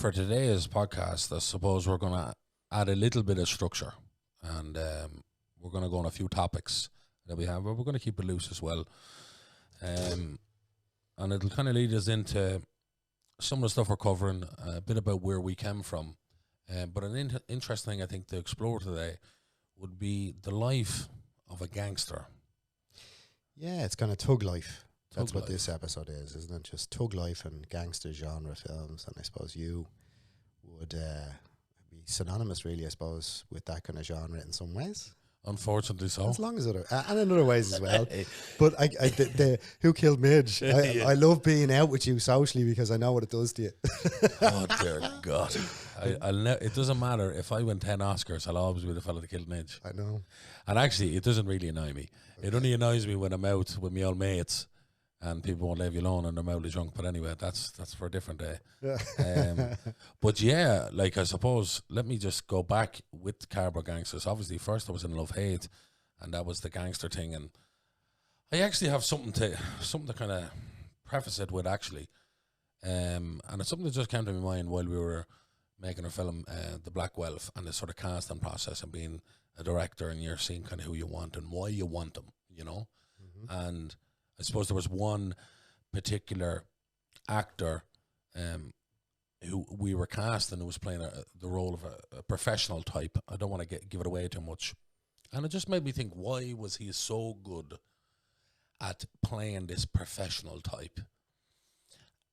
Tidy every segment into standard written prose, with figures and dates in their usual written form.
for today's podcast, I suppose we're going to add a little bit of structure, and we're going to go on a few topics that we have, but we're going to keep it loose as well. And it'll kind of lead us into some of the stuff we're covering, a bit about where we came from. But an interesting thing I think to explore today would be the life of a gangster. Yeah, it's kind of tug life. That's what this episode is, isn't it? Just tug life and gangster genre films. And I suppose you would be synonymous, really, I suppose, with that kind of genre in some ways. Unfortunately so. As long as other, and in other ways as well. But the Who Killed Midge? I love being out with you socially because I know what it does to you. Oh, dear God. It doesn't matter. If I win 10 Oscars, I'll always be the fella that killed Midge. I know. And actually, it doesn't really annoy me. It only annoys me when I'm out with my old mates and people won't leave you alone and they're mildly drunk. But anyway, that's for a different day. Yeah. But yeah, like I suppose, let me just go back with Cardboard Gangsters. Obviously, first I was in Love-Hate, and that was the gangster thing. And I actually have something to kind of preface it with, actually. And it's something that just came to my mind while we were making our film, The Black Wealth, and the sort of casting process and being a director, and you're seeing kind of who you want and why you want them, you know? Mm-hmm. And I suppose there was one particular actor who we were casting who was playing the role of a professional type. I don't want to give it away too much. And it just made me think, why was he so good at playing this professional type?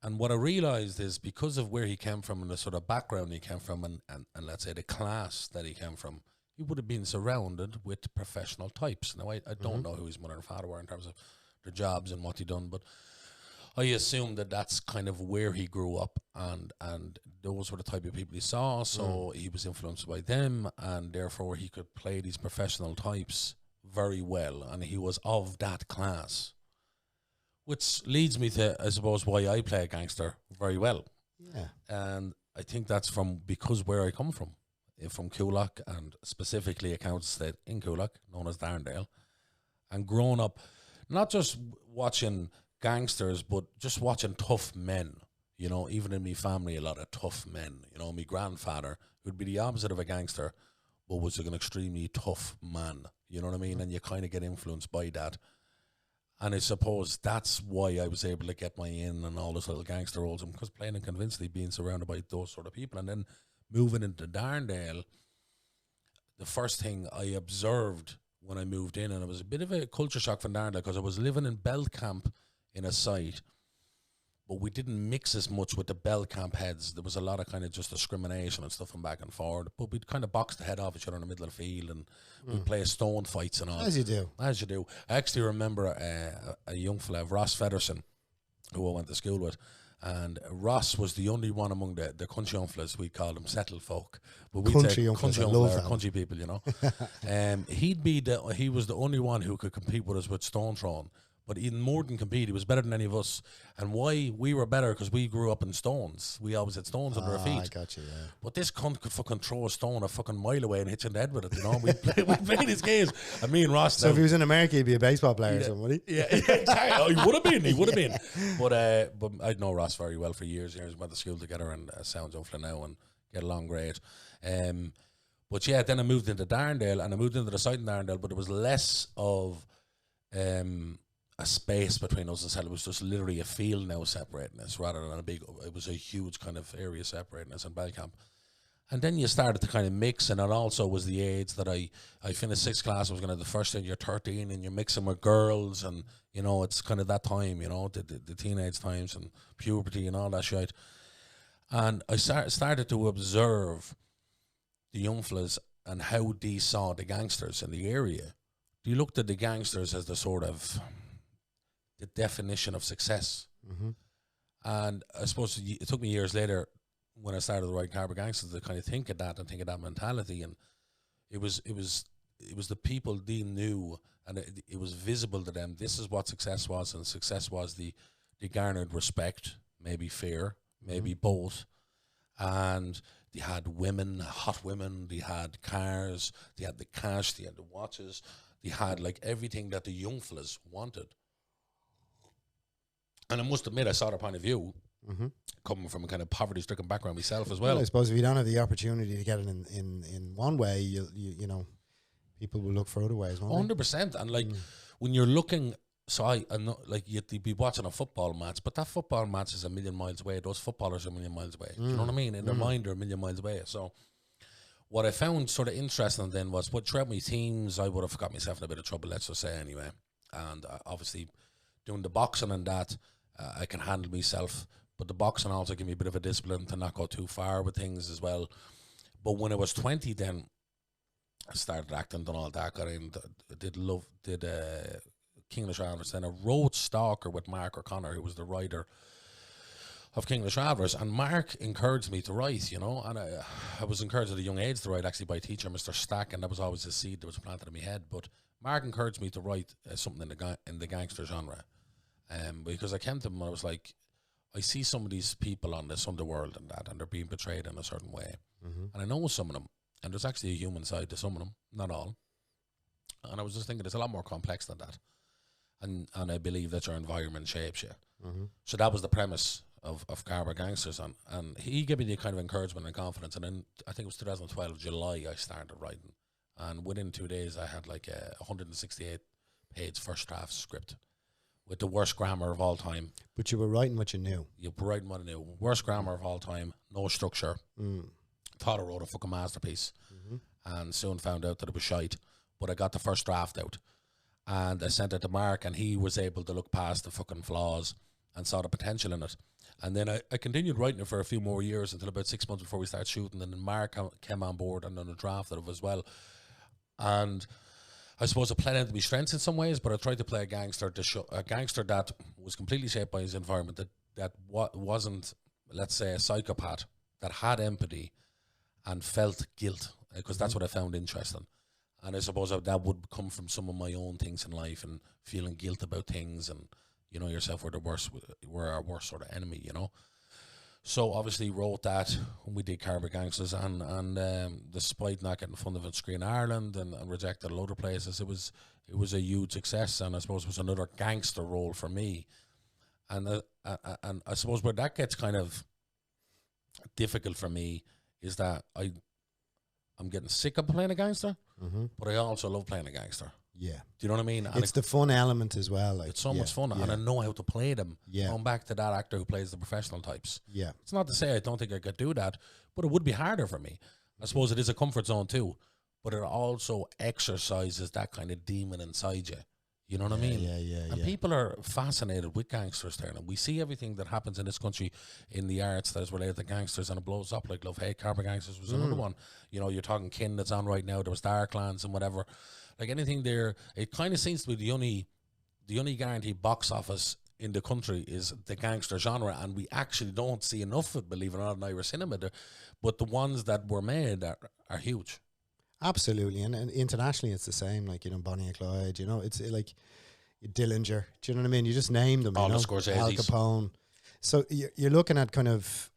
And what I realised is because of where he came from and the sort of background he came from and let's say the class that he came from, he would have been surrounded with professional types. Now, I don't know who his mother and father were in terms of their jobs and what he done, but I assume that that's kind of where he grew up, and those were the type of people he saw, so he was influenced by them, and therefore he could play these professional types very well, and he was of that class. Which leads me to, I suppose, why I play a gangster very well. Yeah. And I think that's because where I come from Coolock, and specifically a county estate in Coolock, known as Darndale, and growing up, not just watching gangsters, but just watching tough men, you know, even in my family, a lot of tough men, you know, my grandfather, who'd be the opposite of a gangster, but was an extremely tough man, you know what I mean? And you kind of get influenced by that. And I suppose that's why I was able to get my in and all those little gangster roles, because playing and convincingly being surrounded by those sort of people. And then moving into Darndale, the first thing I observed when I moved in, and it was a bit of a culture shock from Darndale, because I was living in Belt Camp in a site, but we didn't mix as much with the Belt Camp heads. There was a lot of kind of just discrimination and stuff from back and forward, but we'd kind of box the head off each other in the middle of the field, and we'd play stone fights and all. As you do. As you do. I actually remember a young fella, Ross Fedderson, who I went to school with, and Ross was the only one among the country young fellas, we called them settled folk. But we'd country say young fellas, I love that. country people, you know. He was the only one who could compete with us with stone throwing. But even more than compete, he was better than any of us. And why we were better, because we grew up in stones. We always had stones under our feet. I got you, yeah. But this cunt could fucking throw a stone a fucking mile away and hit you in the head with it, you know. We played his games. And me and Ross... So if he was in America, he'd be a baseball player or something, would he? Yeah, exactly. Oh, he would have been. But I'd know Ross very well for years. We went to school together, and sounds awful now and get along great. But yeah, then I moved into Darndale, and I moved into the site in Darndale, but it was less of... a space between us and Sell. It was just literally a field now separating us, rather than it was a huge kind of area separating us in Belcamp. And then you started to kind of mix, and it also was the age that I finished 6th class. I was going to the first thing, you're 13 and you're mixing with girls, and you know, it's kind of that time, you know, the teenage times and puberty and all that shit. And I started to observe the young fellas and how they saw the gangsters in the area. They looked at the gangsters as the sort of the definition of success. Mm-hmm. And I suppose it took me years later when I started writing Cardboard Gangsters to kind of think of that and think of that mentality. And it was the people they knew, and it was visible to them. This is what success was, and success was the garnered respect, maybe fear, maybe both. And they had women, hot women, they had cars, they had the cash, they had the watches, they had like everything that the young fellas wanted. And I must admit, I saw their point of view, coming from a kind of poverty-stricken background myself as Well, well. I suppose if you don't have the opportunity to get it in one way, you know, people will look for other ways, won't they? 100%. And like when you're looking, so I know, like you'd be watching a football match, but that football match is a million miles away. Those footballers are a million miles away. Do you know what I mean? In their mind, they're a million miles away. So what I found sort of interesting then was, but throughout my teams, I would have got myself in a bit of trouble, let's just say anyway. And obviously doing the boxing and that, I can handle myself. But the boxing also give me a bit of a discipline to not go too far with things as well. But when I was 20 then, I started acting, done all that, got in, did King of the Shravers, then I wrote Stalker with Mark O'Connor, who was the writer of King of the Shravers, and Mark encouraged me to write, you know, and I was encouraged at a young age to write, actually, by a teacher, Mr. Stack, and that was always a seed that was planted in my head. But Mark encouraged me to write something in the gangster genre, because I came to him and I was like, I see some of these people on this underworld and that, and they're being portrayed in a certain way, and I know some of them, and there's actually a human side to some of them, not all. And I was just thinking, it's a lot more complex than that, and I believe that your environment shapes you. So that was the premise of Carver Gangsters, and he gave me the kind of encouragement and confidence. And then I think it was 2012 July I started writing, and within 2 days I had like a 168 page first draft script with the worst grammar of all time. But you were writing what you knew. You were writing what I knew. Worst grammar of all time, no structure. Thought I wrote a fucking masterpiece, and soon found out that it was shite. But I got the first draft out, and I sent it to Mark, and he was able to look past the fucking flaws and saw the potential in it. And then I continued writing it for a few more years until about 6 months before we started shooting. And then Mark came on board and done a draft of it as well. And I suppose it played into my strengths in some ways, but I tried to play a gangster that was completely shaped by his environment, that wasn't, let's say, a psychopath, that had empathy and felt guilt, because that's what I found interesting. And I suppose that would come from some of my own things in life and feeling guilt about things, and you know yourself, we're our worst sort of enemy, you know. So obviously wrote that when we did Carver Gangsters, and despite not getting funded on Screen Ireland and rejected a lot of places, it was a huge success, and I suppose it was another gangster role for me. And I suppose where that gets kind of difficult for me is that I'm getting sick of playing a gangster, but I also love playing a gangster. Yeah. Do you know what I mean? And it's the fun element as well. Like, it's so much fun, and I know how to play them. Going back to that actor who plays the professional types. Yeah. It's not to say I don't think I could do that, but it would be harder for me. I suppose it is a comfort zone too, but it also exercises that kind of demon inside you. You know what I mean? And people are fascinated with gangsters there. And we see everything that happens in this country in the arts that is related to gangsters, and it blows up, like Love Hate, Carver Gangsters was another one. You know, you're talking Kin that's on right now. There was Darklands and whatever. Like anything there, it kind of seems to be the only guaranteed box office in the country is the gangster genre, and we actually don't see enough of it, believe it or not, in Irish cinema. But the ones that were made are huge. Absolutely, and internationally it's the same. Like, you know, Bonnie and Clyde, you know, it's like Dillinger. Do you know what I mean? You just named them. All you know? the Scorseses. Al Capone. So you're looking at kind of,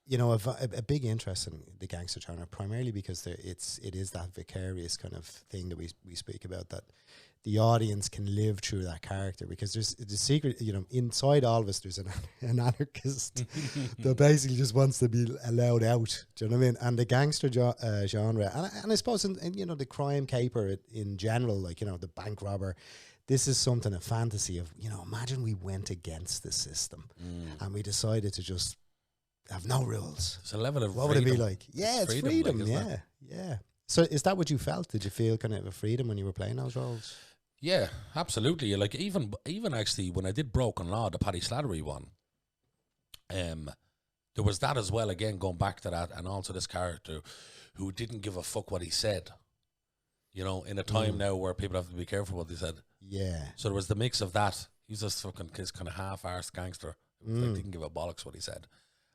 you know, a big interest in the gangster genre, primarily because it is that vicarious kind of thing that we speak about, that the audience can live through that character, because there's the secret, you know, inside all of us there's an anarchist that basically just wants to be allowed out. Do you know what I mean? And the gangster genre, and I suppose in you know, the crime caper in general, like, you know, the bank robber, this is something, a fantasy of, you know, imagine we went against the system and we decided to just have no rules. It's a level of what freedom. would it be like? Yeah, it's freedom. Like, yeah. So is that what you felt? Did you feel kind of a freedom when you were playing those roles? Yeah, absolutely. Like even actually when I did Broken Law, the Paddy Slattery one, there was that as well, again, going back to that, and also this character who didn't give a fuck what he said. You know, in a time now where people have to be careful what they said. Yeah. So there was the mix of that. He's just fucking this kind of half-arsed gangster. Like, didn't give a bollocks what he said.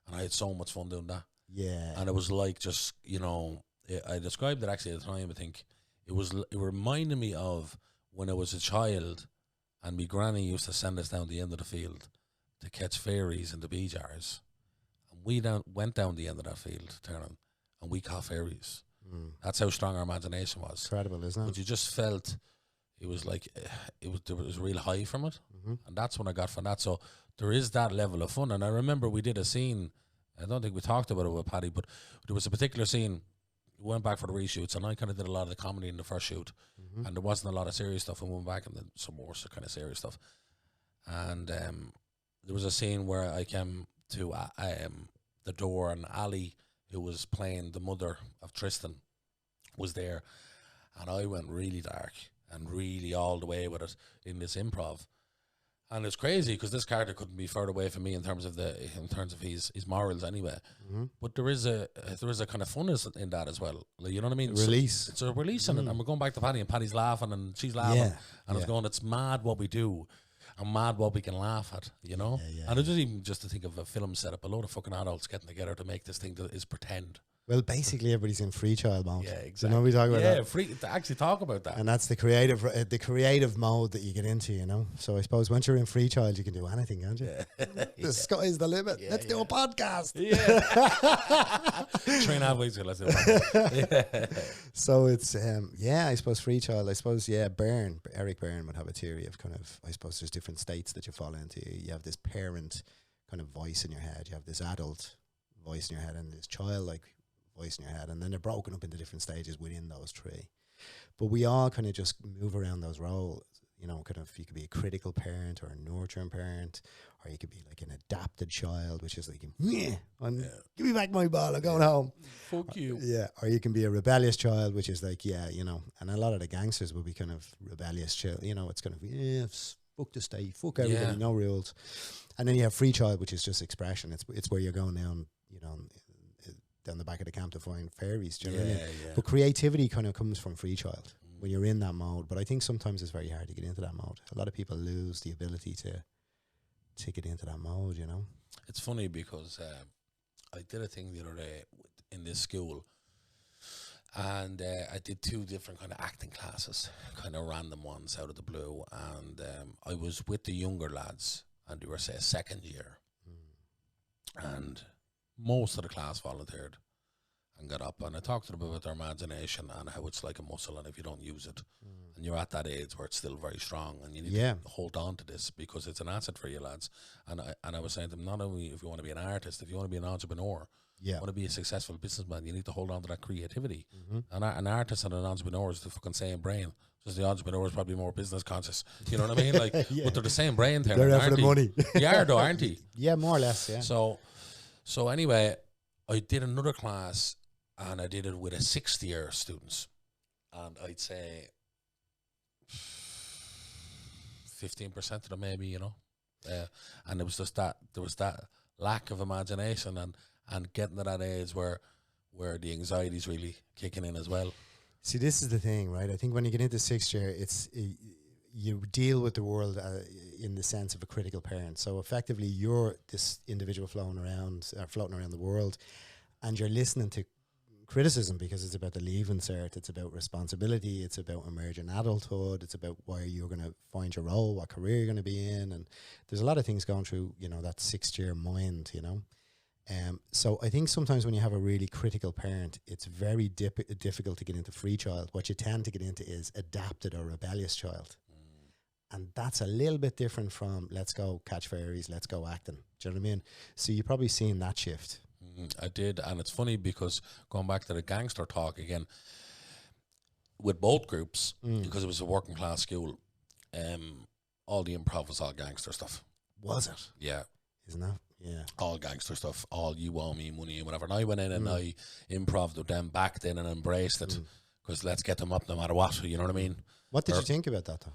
And I had so much fun doing that. Yeah. And it was like, just, you know, I described it actually at the time, I think. It reminded me of when I was a child and my granny used to send us down the end of the field to catch fairies in the bee jars. And we went down the end of that field, Tiernan, and we caught fairies. That's how strong our imagination was. Incredible, isn't it? But you just felt it was like there was a real high from it, Mm-hmm. and that's what I got from that. So there is that level of fun. And I remember we did a scene. I don't think we talked about it with Paddy, but there was a particular scene. We went back for the reshoots, and I kind of did a lot of the comedy in the first shoot, Mm-hmm. and there wasn't a lot of serious stuff. And we went back and then some more kind of serious stuff. And there was a scene where I came to the door, and Ali, who was playing the mother of Tristan, was there, and I went really dark and really all the way with it in this improv. And it's crazy because this character couldn't be further away from me in terms of his morals anyway. Mm-hmm. But there is a kind of funness in that as well. Like, you know what I mean? Release. It's a release in it, and we're going back to Paddy, and Paddy's laughing, and she's laughing, and it's going. It's mad what we do, and mad what we can laugh at. You know, and it's just even just to think of a film setup, a load of fucking adults getting together to make this thing that is pretend. Well, basically everybody's in free child mode. Yeah, exactly. So you know we talk about that. Yeah, free to actually talk about that. And that's the creative mode that you get into, you know. So I suppose once you're in free child, you can do anything, can't you? Yeah. The sky's the limit. Let's do a podcast. Yeah. 3.5 weeks ago, let's do a podcast. So it's I suppose free child. I suppose Eric Byrne would have a theory of kind of, I suppose there's different states that you fall into. You have this parent kind of voice in your head. You have this adult voice in your head, and this childlike voice in your head, and then they're broken up into different stages within those three. But we all kind of just move around those roles, you know. Kind of, you could be a critical parent or a nurturing parent, or you could be like an adapted child, which is like, give me back my ball, I'm going home. Fuck you. Yeah. Or you can be a rebellious child, which is like, you know, and a lot of the gangsters will be kind of rebellious child, you know. It's kind of fuck the state, fuck everybody, no rules. And then you have free child, which is just expression. It's where you're going down, you know, down the back of the camp to find fairies. Do you know what I mean? Yeah. But creativity kind of comes from free child when you're in that mode. But I think sometimes it's very hard to get into that mode. A lot of people lose the ability to get into that mode, you know. It's funny because I did a thing the other day in this school, and I did 2 different kind of acting classes, kind of random ones out of the blue. And I was with the younger lads, and they were, say, second year. And most of the class volunteered and got up, and I talked to them about their imagination and how it's like a muscle, and if you don't use it, and you're at that age where it's still very strong, and you need to hold on to this because it's an asset for you lads. And I was saying to them, not only if you want to be an artist, if you want to be an entrepreneur, you want to be a successful businessman, you need to hold on to that creativity. And an artist and an entrepreneur is the fucking same brain. Just the entrepreneur is probably more business conscious. You know what I mean? Like, but they're the same brain. They're out for the money. They are, though, aren't they? Yeah, more or less. Yeah. So anyway, I did another class, and I did it with a 6th year students, and I'd say 15% of them maybe, you know, and it was just that there was that lack of imagination and getting to that age where the anxiety's really kicking in as well. See, this is the thing, right? I think when you get into 6th year, you deal with the world in the sense of a critical parent. So effectively, you're this individual floating around the world, and you're listening to criticism because it's about the leaving cert, it's about responsibility, it's about emerging adulthood, it's about where you're going to find your role, what career you're going to be in, and there's a lot of things going through, you know, that 6th year mind, you know. So I think sometimes when you have a really critical parent, it's very difficult to get into free child. What you tend to get into is adapted or rebellious child. And that's a little bit different from let's go catch fairies, let's go acting. Do you know what I mean? So you've probably seen that shift. I did, and it's funny because going back to the Gangster Talk again, with both groups, because it was a working class school, all the improv was all gangster stuff. Was it? Yeah. Isn't that? Yeah. All gangster stuff, all you owe me money and whatever. And I went in and I improved with them back then and embraced it because let's get them up no matter what, you know what I mean? What did you think about that though?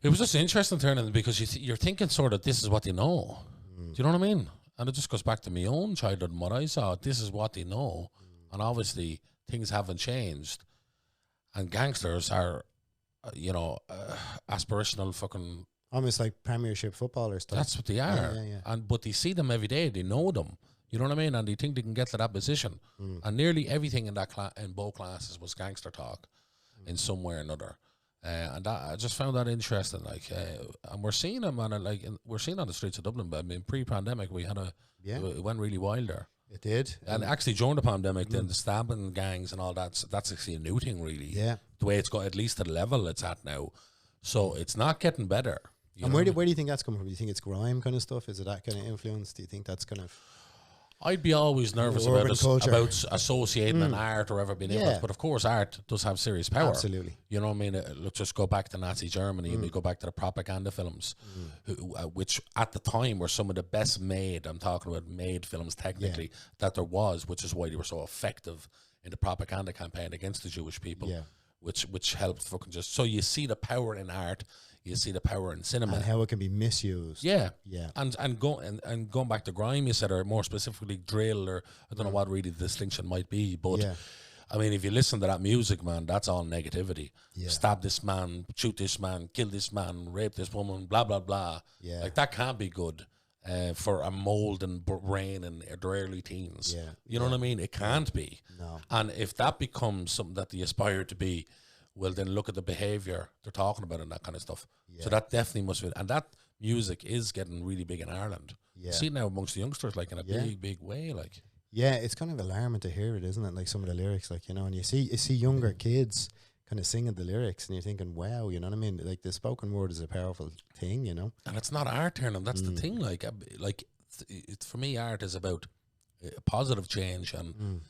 It was just interesting turning because you're thinking sort of this is what they know. Do you know what I mean? And it just goes back to my own childhood and what I saw. This is what they know. And obviously things haven't changed. And gangsters are, aspirational fucking... Almost like Premiership footballers. That's what they are. Yeah. But they see them every day. They know them. You know what I mean? And they think they can get to that position. And nearly everything in that in both classes was Gangster Talk in some way or another. And that, I just found that interesting. And we're seeing them we're seeing on the streets of Dublin. But I mean, pre-pandemic, we had it went really wild there. It did. And actually during the pandemic, then the stabbing gangs and all that's actually a new thing, really. Yeah. The way it's got, at least at the level it's at now, So it's not getting better. And where do you think that's coming from? Do you think it's grime kind of stuff? Is it that kind of influence? Do you think that's kind of... I'd be always nervous about associating an art or ever being influenced, but of course art does have serious power. Absolutely. You know what I mean? Look, just go back to Nazi Germany and we go back to the propaganda films, which at the time were some of the best made, I'm talking about made films technically, that there was, which is why they were so effective in the propaganda campaign against the Jewish people, which helped fucking just... So you see the power in art, you see the power in cinema. And how it can be misused. Yeah. And going back to grime, you said, or more specifically drill, or I don't know what really the distinction might be, but I mean, if you listen to that music, man, that's all negativity. Stab this man, shoot this man, kill this man, rape this woman, blah, blah, blah. Like, that can't be good for a mold and brain in their early teens. You know what I mean? It can't be. No. And if that becomes something that they aspire to be, well, then look at the behaviour they're talking about and that kind of stuff. So that definitely must be, and that music is getting really big in Ireland. You see it now amongst the youngsters, like in a big way, like. Yeah, it's kind of alarming to hear it, isn't it? Like some of the lyrics, like, you know, and you see younger kids kind of singing the lyrics, and you're thinking, wow, you know what I mean? Like the spoken word is a powerful thing, you know. And it's not art, Tiernan. That's the thing. Like for me, art is about positive change and.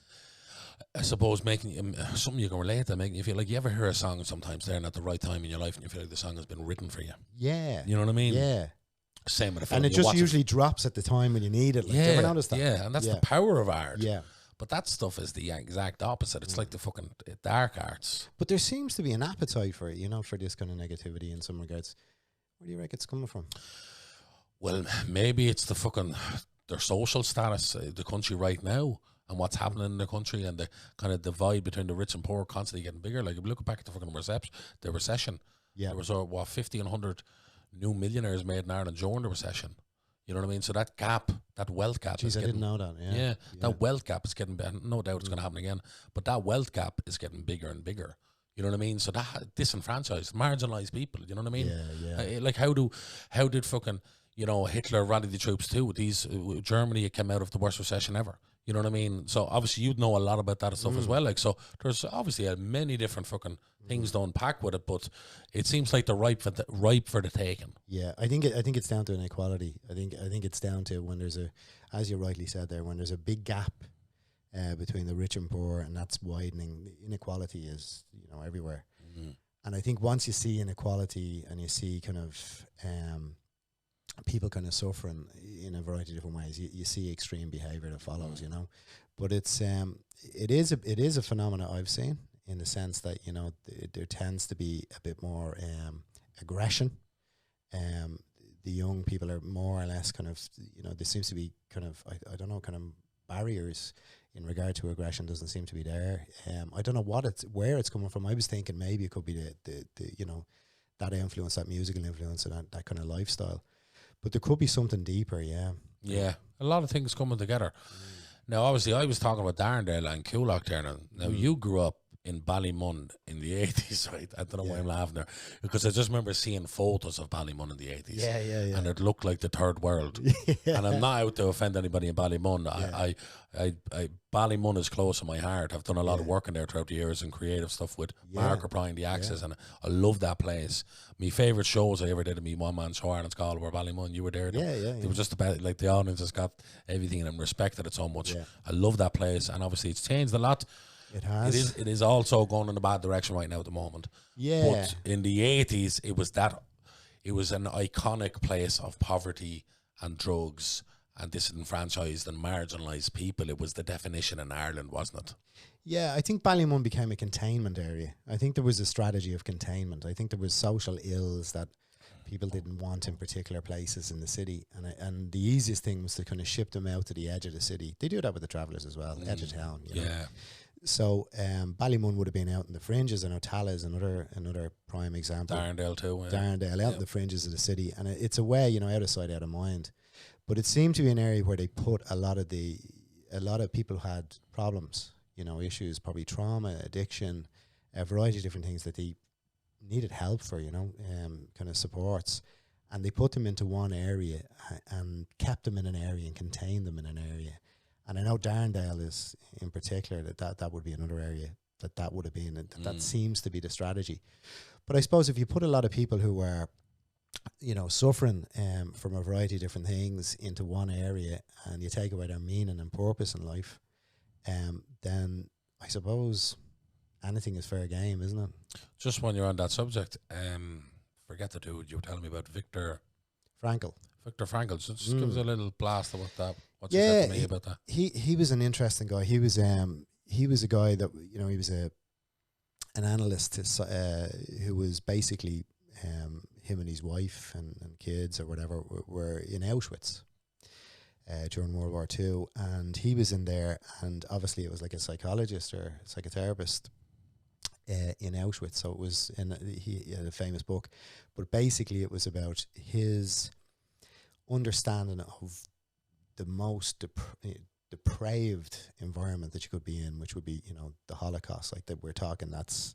I suppose making something you can relate to, making you feel like you ever hear a song sometimes there and at the right time in your life and you feel like the song has been written for you. Yeah. You know what I mean? Yeah. Same with a film. And it just usually drops at the time when you need it. Like, yeah. Ever noticed that? Yeah, and that's the power of art. Yeah. But that stuff is the exact opposite. It's like the fucking dark arts. But there seems to be an appetite for it, you know, for this kind of negativity in some regards. Where do you reckon it's coming from? Well, maybe it's their social status, the country right now. And what's happening in the country and the kind of divide between the rich and poor constantly getting bigger. Like if you look back at the fucking recession, there was 50 and 100 new millionaires made in Ireland during the recession. You know what I mean? So that gap, that wealth gap is getting... I didn't know that, yeah. That wealth gap is getting... No doubt it's going to happen again. But that wealth gap is getting bigger and bigger. You know what I mean? So that disenfranchised, marginalised people, you know what I mean? Yeah. Like how did fucking, you know, Hitler rallied the troops too? Germany came out of the worst recession ever. You know what I mean? So obviously you'd know a lot about that stuff as well. Like, so there's obviously many different fucking things to unpack with it, but it seems like they're ripe for the taking. Yeah, I think it's down to inequality. I think it's down to when there's as you rightly said there, when there's a big gap between the rich and poor, and that's widening. Inequality is, you know, everywhere. And I think once you see inequality and you see kind of people kind of suffering in a variety of different ways, you see extreme behavior that follows, you know. But it is a phenomena I've seen, in the sense that, you know, there tends to be a bit more aggression. The young people are more or less kind of, you know, there seems to be kind of, I don't know, kind of barriers in regard to aggression doesn't seem to be there. I don't know where it's coming from. I was thinking maybe it could be the you know, that influence, that musical influence, and that kind of lifestyle. But there could be something deeper, yeah. Yeah, a lot of things coming together. Now, obviously, I was talking about Darndale and Coolock there. Now, you grew up in Ballymun in the 80s, right? I don't know why I'm laughing there, because I just remember seeing photos of Ballymun in the 80s. Yeah. And it looked like the third world. And I'm not out to offend anybody in Ballymun. Ballymun is close to my heart. I've done a lot of work in there throughout the years and creative stuff with Mark applying the Axis, and I love that place. My favourite shows I ever did in me one-man show, Ireland's Call, were Ballymun. You were there. They were just about, like, the audience has got everything and respected it so much. I love that place, and obviously it's changed a lot. It has. It is also going in a bad direction right now at the moment. Yeah. But in the 80s, it was an iconic place of poverty and drugs and disenfranchised and marginalised people. It was the definition in Ireland, wasn't it? Yeah, I think Ballymun became a containment area. I think there was a strategy of containment. I think there was social ills that people didn't want in particular places in the city, and the easiest thing was to kind of ship them out to the edge of the city. They do that with the travellers as well, edge of town. You know? So Ballymun would have been out in the fringes. I know Tala is another prime example. Darndale too. Darndale, out in the fringes of the city, and it's a way, you know, out of sight, out of mind. But it seemed to be an area where they put a lot of people had problems, you know, issues, probably trauma, addiction, a variety of different things that they needed help for, you know, kind of supports. And they put them into one area and kept them in an area and contained them in an area. And I know Darndale is, in particular, that would be another area that would have been, and that seems to be the strategy. But I suppose if you put a lot of people who are, you know, suffering from a variety of different things into one area, and you take away their meaning and purpose in life, then I suppose anything is fair game, isn't it? Just when you're on that subject, forget the dude you were telling me about, Viktor Frankl. So just give us a little blast about that. What you said to me about that. He was an interesting guy. He was a guy that, you know, he was an analyst who was basically him and his wife and kids or whatever were in Auschwitz during World War II, and he was in there, and obviously it was like a psychologist or psychotherapist in Auschwitz. So it was he had a famous book, but basically it was about his understanding of the most depraved environment that you could be in, which would be, you know, the Holocaust. Like that, we're talking that's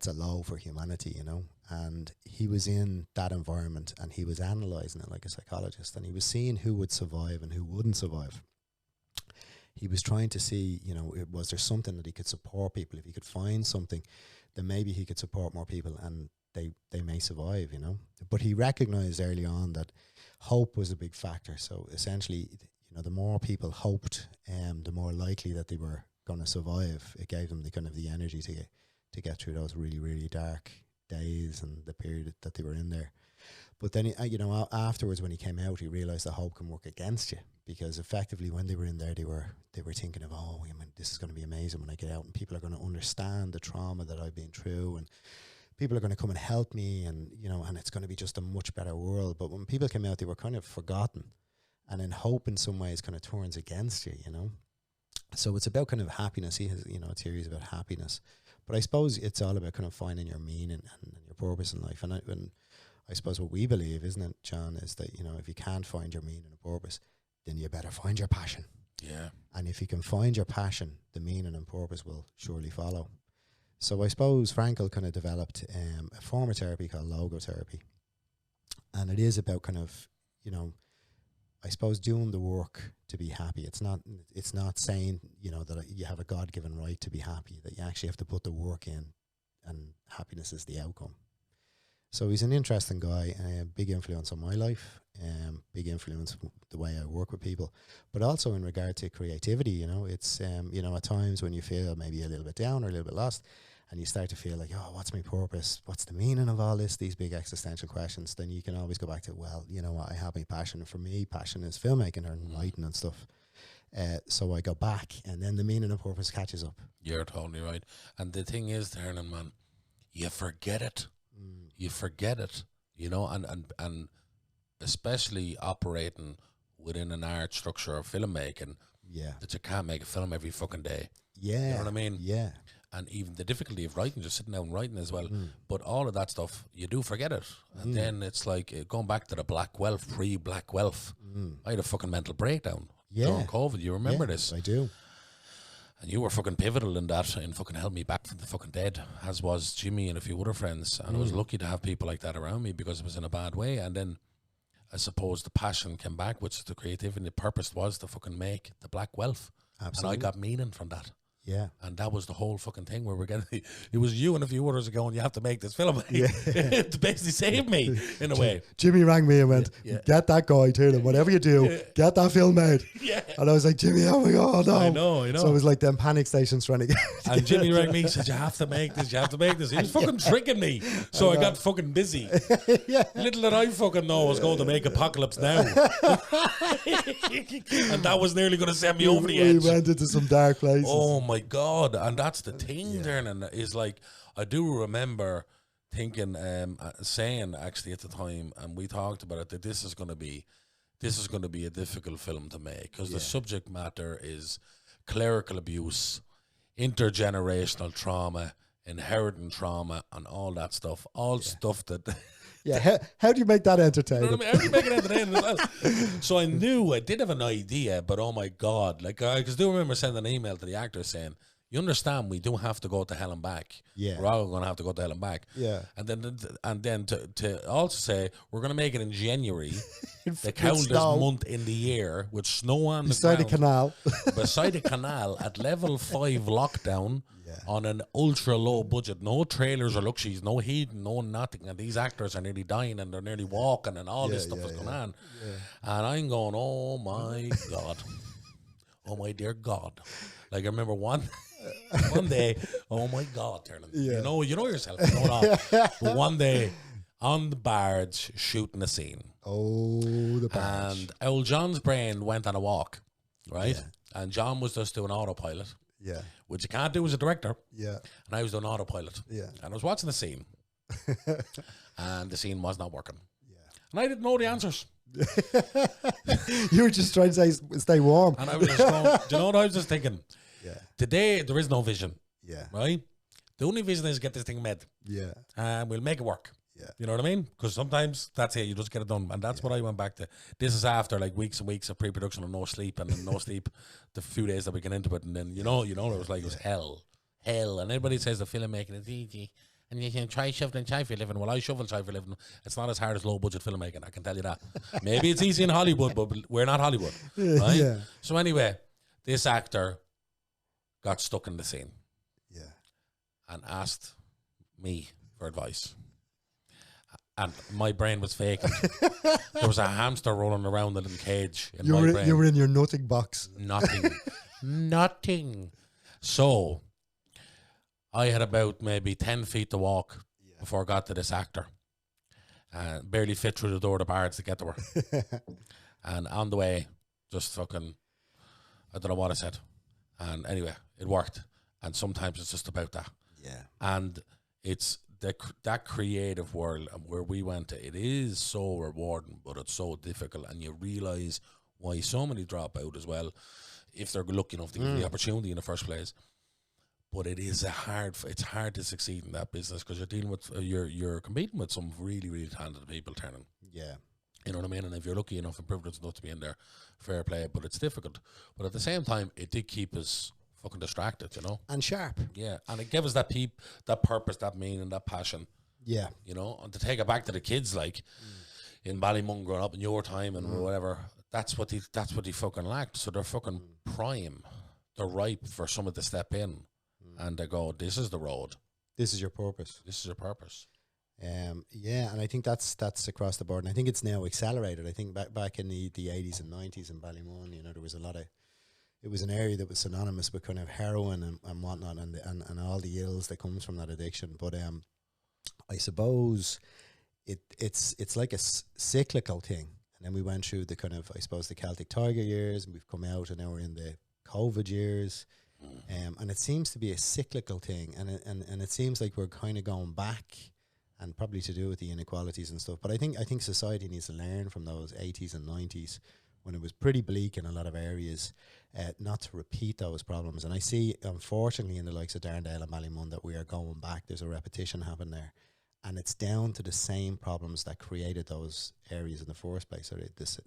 a low for humanity, you know. And he was in that environment, and he was analysing it like a psychologist, and he was seeing who would survive and who wouldn't survive. He was trying to see, you know, was there something that he could support people? If he could find something, then maybe he could support more people, and they may survive, you know. But he recognised early on that hope was a big factor. So essentially, you know, the more people hoped, the more likely that they were going to survive. It gave them the kind of the energy to get through those really, really dark days and the period that they were in there. But then, you know, afterwards when he came out, he realised that hope can work against you, because effectively when they were in there, they were thinking of, oh, I mean, this is going to be amazing when I get out, and people are going to understand the trauma that I've been through, and people are going to come and help me, and, you know, and it's going to be just a much better world. But when people came out, they were kind of forgotten, and then hope in some ways kind of turns against you, you know. So it's about kind of happiness. He has, you know, a theories about happiness. But I suppose it's all about kind of finding your meaning and your purpose in life. And I suppose what we believe, isn't it, John, is that, you know, if you can't find your meaning and purpose, then you better find your passion. Yeah. And if you can find your passion, the meaning and purpose will surely follow. So I suppose Frankl kind of developed a form of therapy called logotherapy. And it is about kind of, you know, I suppose doing the work to be happy. It's not saying, you know, that you have a God-given right to be happy, that you actually have to put the work in, and happiness is the outcome. So he's an interesting guy, big influence on my life, big influence the way I work with people, but also in regard to creativity. You know, it's, you know, at times when you feel maybe a little bit down or a little bit lost, and you start to feel like, oh, what's my purpose? What's the meaning of all this? These big existential questions. Then you can always go back to, well, you know what? I have my passion. And for me, passion is filmmaking and writing and stuff. So I go back, and then the meaning and purpose catches up. You're totally right. And the thing is, Tiernan, man, you forget it. You forget it, you know, and especially operating within an art structure of filmmaking. Yeah. That you can't make a film every fucking day. Yeah. You know what I mean? Yeah. And even the difficulty of writing, just sitting down and writing as well. But all of that stuff, you do forget it. And then it's like going back to the Black Wealth, pre-Black Wealth. I had a fucking mental breakdown during COVID. You remember this? I do. And you were fucking pivotal in that, and fucking held me back from the fucking dead, as was Jimmy and a few other friends. And I was lucky to have people like that around me, because it was in a bad way. And then I suppose the passion came back, which is the creativity. The purpose was to fucking make the Black Wealth. Absolutely. And I got meaning from that. Yeah. And that was the whole fucking thing where we're getting, it was you and a few others going, you have to make this film. Yeah. It basically saved me in a way. Jimmy rang me and went, get that guy, Tiernan, whatever you do, get that film made. Yeah. And I was like, Jimmy, oh my God, no. I know. So it was like them panic stations trying to get. And Jimmy rang me and said, you have to make this. He was fucking tricking me. So I got fucking busy. Little did I fucking know I was going to make Apocalypse Now. And that was nearly going to send me over the edge. We went into some dark places. Oh my God. And that's the thing there, and is like, I do remember thinking, saying actually at the time, and we talked about it, that this is going to be a difficult film to make, because the subject matter is clerical abuse, intergenerational trauma, inheriting trauma, and all that stuff. Stuff that. Yeah, how do you make that entertaining? You know what I mean? How do you make it entertaining as well? So I knew, I did have an idea, but oh my God, like I do remember sending an email to the actor saying, You understand? We do have to go to hell and back. Yeah. We're all going to have to go to hell and back. Yeah. And then to also say we're going to make it in January, the With coldest snow. month in the year, with snow on Beside the the ground, canal. beside a canal at level 5 lockdown. Yeah. On an ultra low budget, no trailers or luxuries, no heating, no nothing, and these actors are nearly dying and they're nearly walking, and all this stuff is going on. Yeah. And I'm going, oh my God, oh my dear God. Like I remember one day, oh my God, Tiernan, Yeah. you know yourself, you know it all. But one day on the barge shooting a scene. Oh, the barge. And old John's brain went on a walk, right? Yeah. And John was just doing autopilot. Yeah. Which you can't do as a director. Yeah. And I was doing autopilot. Yeah. And I was watching the scene. And the scene was not working. Yeah. And I didn't know the answers. You were just trying to stay warm. And I was just going, do you know what I was just thinking? Yeah. Today, there is no vision. Yeah. Right? The only vision is get this thing made. Yeah. And we'll make it work. Yeah. You know what I mean? Because sometimes that's it. You just get it done. And that's what I went back to. This is after like weeks and weeks of pre-production and no sleep. And then no sleep the few days that we get into it. And then, it was like, it was hell. Hell. And everybody says the filmmaking is easy. And you can try shoveling chai for a living. Well, I shovel chai for a living. It's not as hard as low-budget filmmaking, I can tell you that. Maybe it's easy in Hollywood, but we're not Hollywood. Right? Yeah. So anyway, this actor got stuck in the scene. Yeah. And asked me for advice. And my brain was faking. There was a hamster rolling around in a little cage in my brain. You were in your nothing box. Nothing. So, I had about maybe 10 feet to walk before I got to this actor. Barely fit through the door of the barge to get to her. And on the way, just fucking, I don't know what I said. And anyway, it worked. And sometimes it's just about that. Yeah. And it's that creative world where we went to, it is so rewarding, but it's so difficult, and you realize why so many drop out as well if they're lucky enough to get the opportunity in the first place. But it's hard to succeed in that business because you're dealing with you're competing with some really, really talented people, Tiernan. Yeah. You know what I mean? And if you're lucky enough and privileged enough to be in there, fair play, but it's difficult. But at the same time, it did keep us fucking distracted, And sharp. Yeah, and it gave us that purpose, that meaning, that passion. Yeah. And to take it back to the kids, like in Ballymun growing up in your time and whatever, that's what they fucking lacked. So they're fucking prime. They're ripe for someone to step in and they go, this is the road. This is your purpose. This is your purpose. Yeah, and I think that's across the board. And I think it's now accelerated. I think back in the 80s and 90s in Ballymun, there was a lot of, it was an area that was synonymous with kind of heroin and whatnot and all the ills that comes from that addiction. But I suppose it's like a cyclical thing. And then we went through the kind of, I suppose, the Celtic Tiger years, and we've come out, and now we're in the COVID years. And it seems to be a cyclical thing. And it seems like we're kind of going back, and probably to do with the inequalities and stuff. But I think society needs to learn from those 80s and 90s when it was pretty bleak in a lot of areas, not to repeat those problems. And I see, unfortunately, in the likes of Darndale and Ballymun, that we are going back. There's a repetition happening there. And it's down to the same problems that created those areas in the first place, or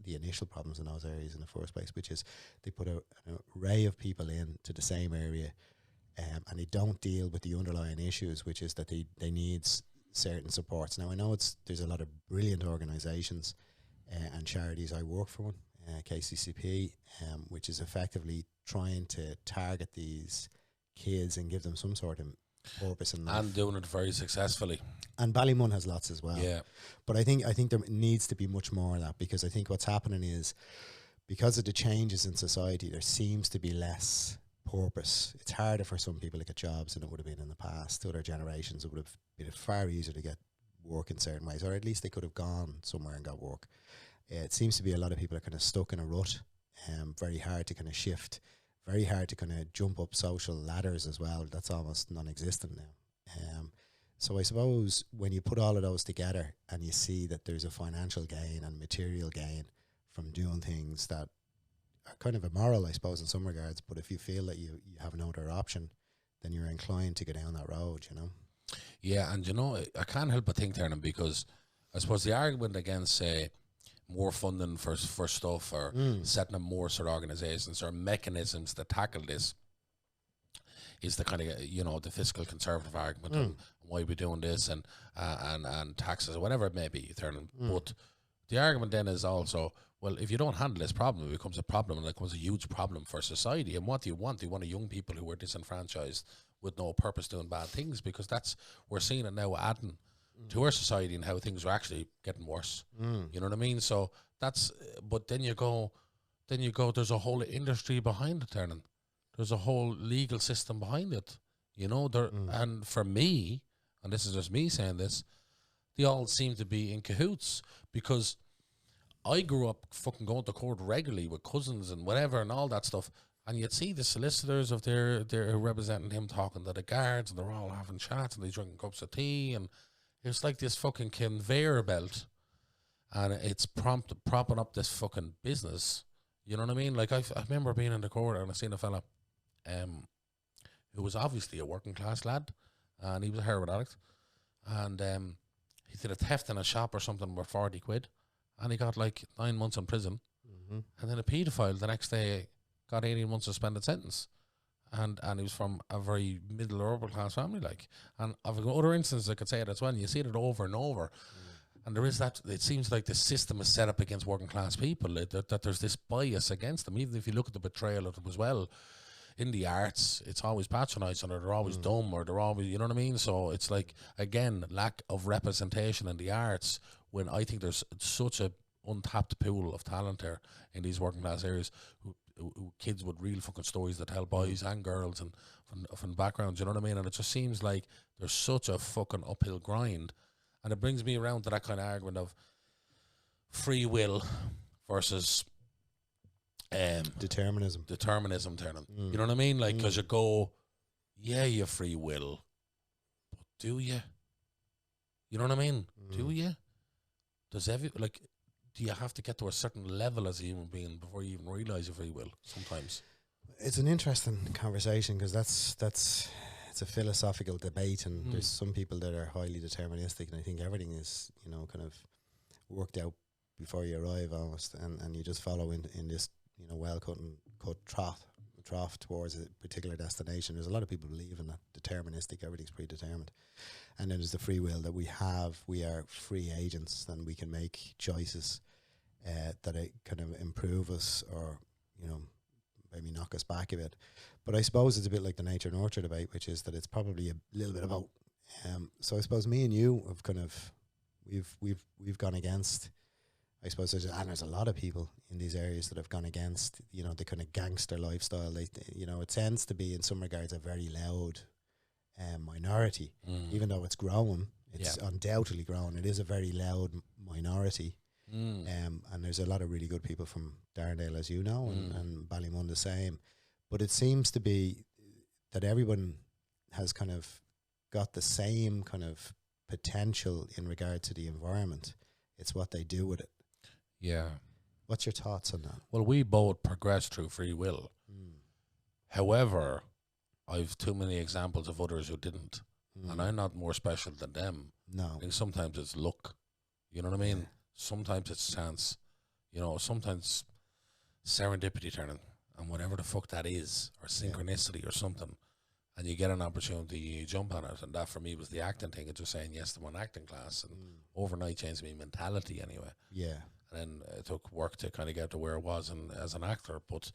the initial problems in those areas in the first place, which is they put an array of people into the same area, and they don't deal with the underlying issues, which is that they need certain supports. Now, I know there's a lot of brilliant organisations and charities. I work for one, KCCP, which is effectively trying to target these kids and give them some sort of purpose in life. And doing it very successfully. And Ballymun has lots as well. Yeah. But I think there needs to be much more of that, because I think what's happening is, because of the changes in society, there seems to be less purpose. It's harder for some people to get jobs than it would have been in the past. To other generations, it would have been far easier to get work in certain ways, or at least they could have gone somewhere and got work. It seems to be a lot of people are kind of stuck in a rut, very hard to kind of shift, very hard to kind of jump up social ladders as well. That's almost non-existent now. So I suppose when you put all of those together and you see that there's a financial gain and material gain from doing things that are kind of immoral, I suppose, in some regards, but if you feel that you have no other option, then you're inclined to go down that road, Yeah, and I can't help but think, Tiernan, because I suppose the argument against, say, more funding for stuff, or setting up more sort of organisations or mechanisms to tackle this, is the kind of, you know, the fiscal conservative argument on why we're doing this and taxes or whatever it may be. But the argument then is also, well, if you don't handle this problem, it becomes a problem, and it becomes a huge problem for society. And what do you want? You want a young people who are disenfranchised with no purpose doing bad things, because we're seeing it now adding to our society and how things are actually getting worse. You know what I mean? So but then you go, there's a whole industry behind it, Tiernan. There's a whole legal system behind it, you know. And for me, and this is just me saying this, they all seem to be in cahoots, because I grew up fucking going to court regularly with cousins and whatever and all that stuff, and you'd see the solicitors of they're representing him talking to the guards, and they're all having chats and they're drinking cups of tea, and it's like this fucking conveyor belt, and it's propping up this fucking business. You know what I mean? Like, I remember being in the court and I seen a fella who was obviously a working class lad, and he was a heroin addict, and he did a theft in a shop or something worth 40 quid, and he got like 9 months in prison. And then a paedophile the next day got 18 months suspended sentence, and he was from a very middle or upper class family, like. And I've got other instances I could say it as well, and you see it over and over. And there is that, it seems like the system is set up against working class people, that there's this bias against them. Even if you look at the betrayal of them as well, in the arts, it's always patronising, or they're always dumb, or they're always, you know what I mean? So it's like, again, lack of representation in the arts, when I think there's such a untapped pool of talent there in these working class areas, who kids with real fucking stories that tell, boys and girls, and from backgrounds, you know what I mean? And it just seems like there's such a fucking uphill grind. And it brings me around to that kind of argument of free will versus determinism, Tiernan. You know what I mean? Like, because you go, yeah, you have free will, but do you? You know what I mean? Do you? Do you have to get to a certain level as a human being before you even realise your free will? Sometimes it's an interesting conversation, because it's a philosophical debate, and there's some people that are highly deterministic, and I think everything is, you know, kind of worked out before you arrive almost, and you just follow in this, you know, cut trough towards a particular destination. There's a lot of people believe in that deterministic, everything's predetermined. And then there's the free will that we have. We are free agents, and we can make choices that kind of improve us, or, you know, maybe knock us back a bit. But I suppose it's a bit like the nature nurture debate, which is that it's probably a little bit about. So I suppose me and you have kind of we've gone against. I suppose there's a lot of people in these areas that have gone against, you know, the kind of gangster lifestyle. You know, it tends to be in some regards a very loud minority, even though it's growing. It's undoubtedly growing. It is a very loud minority. And there's a lot of really good people from Darndale, as you know, and Ballymun the same. But it seems to be that everyone has kind of got the same kind of potential in regard to the environment. It's what they do with it. Yeah. What's your thoughts on that? Well, we both progress through free will. However, I've too many examples of others who didn't. And I'm not more special than them. No. I think sometimes it's luck. You know what I mean? Yeah. Sometimes it's chance. You know, sometimes serendipity, Tiernan, and whatever the fuck that is, or synchronicity or something, and you get an opportunity, you jump on it. And that for me was the acting thing. It's just saying yes to one acting class, and overnight changed my mentality anyway. Yeah. And then it took work to kind of get to where I was as an actor. But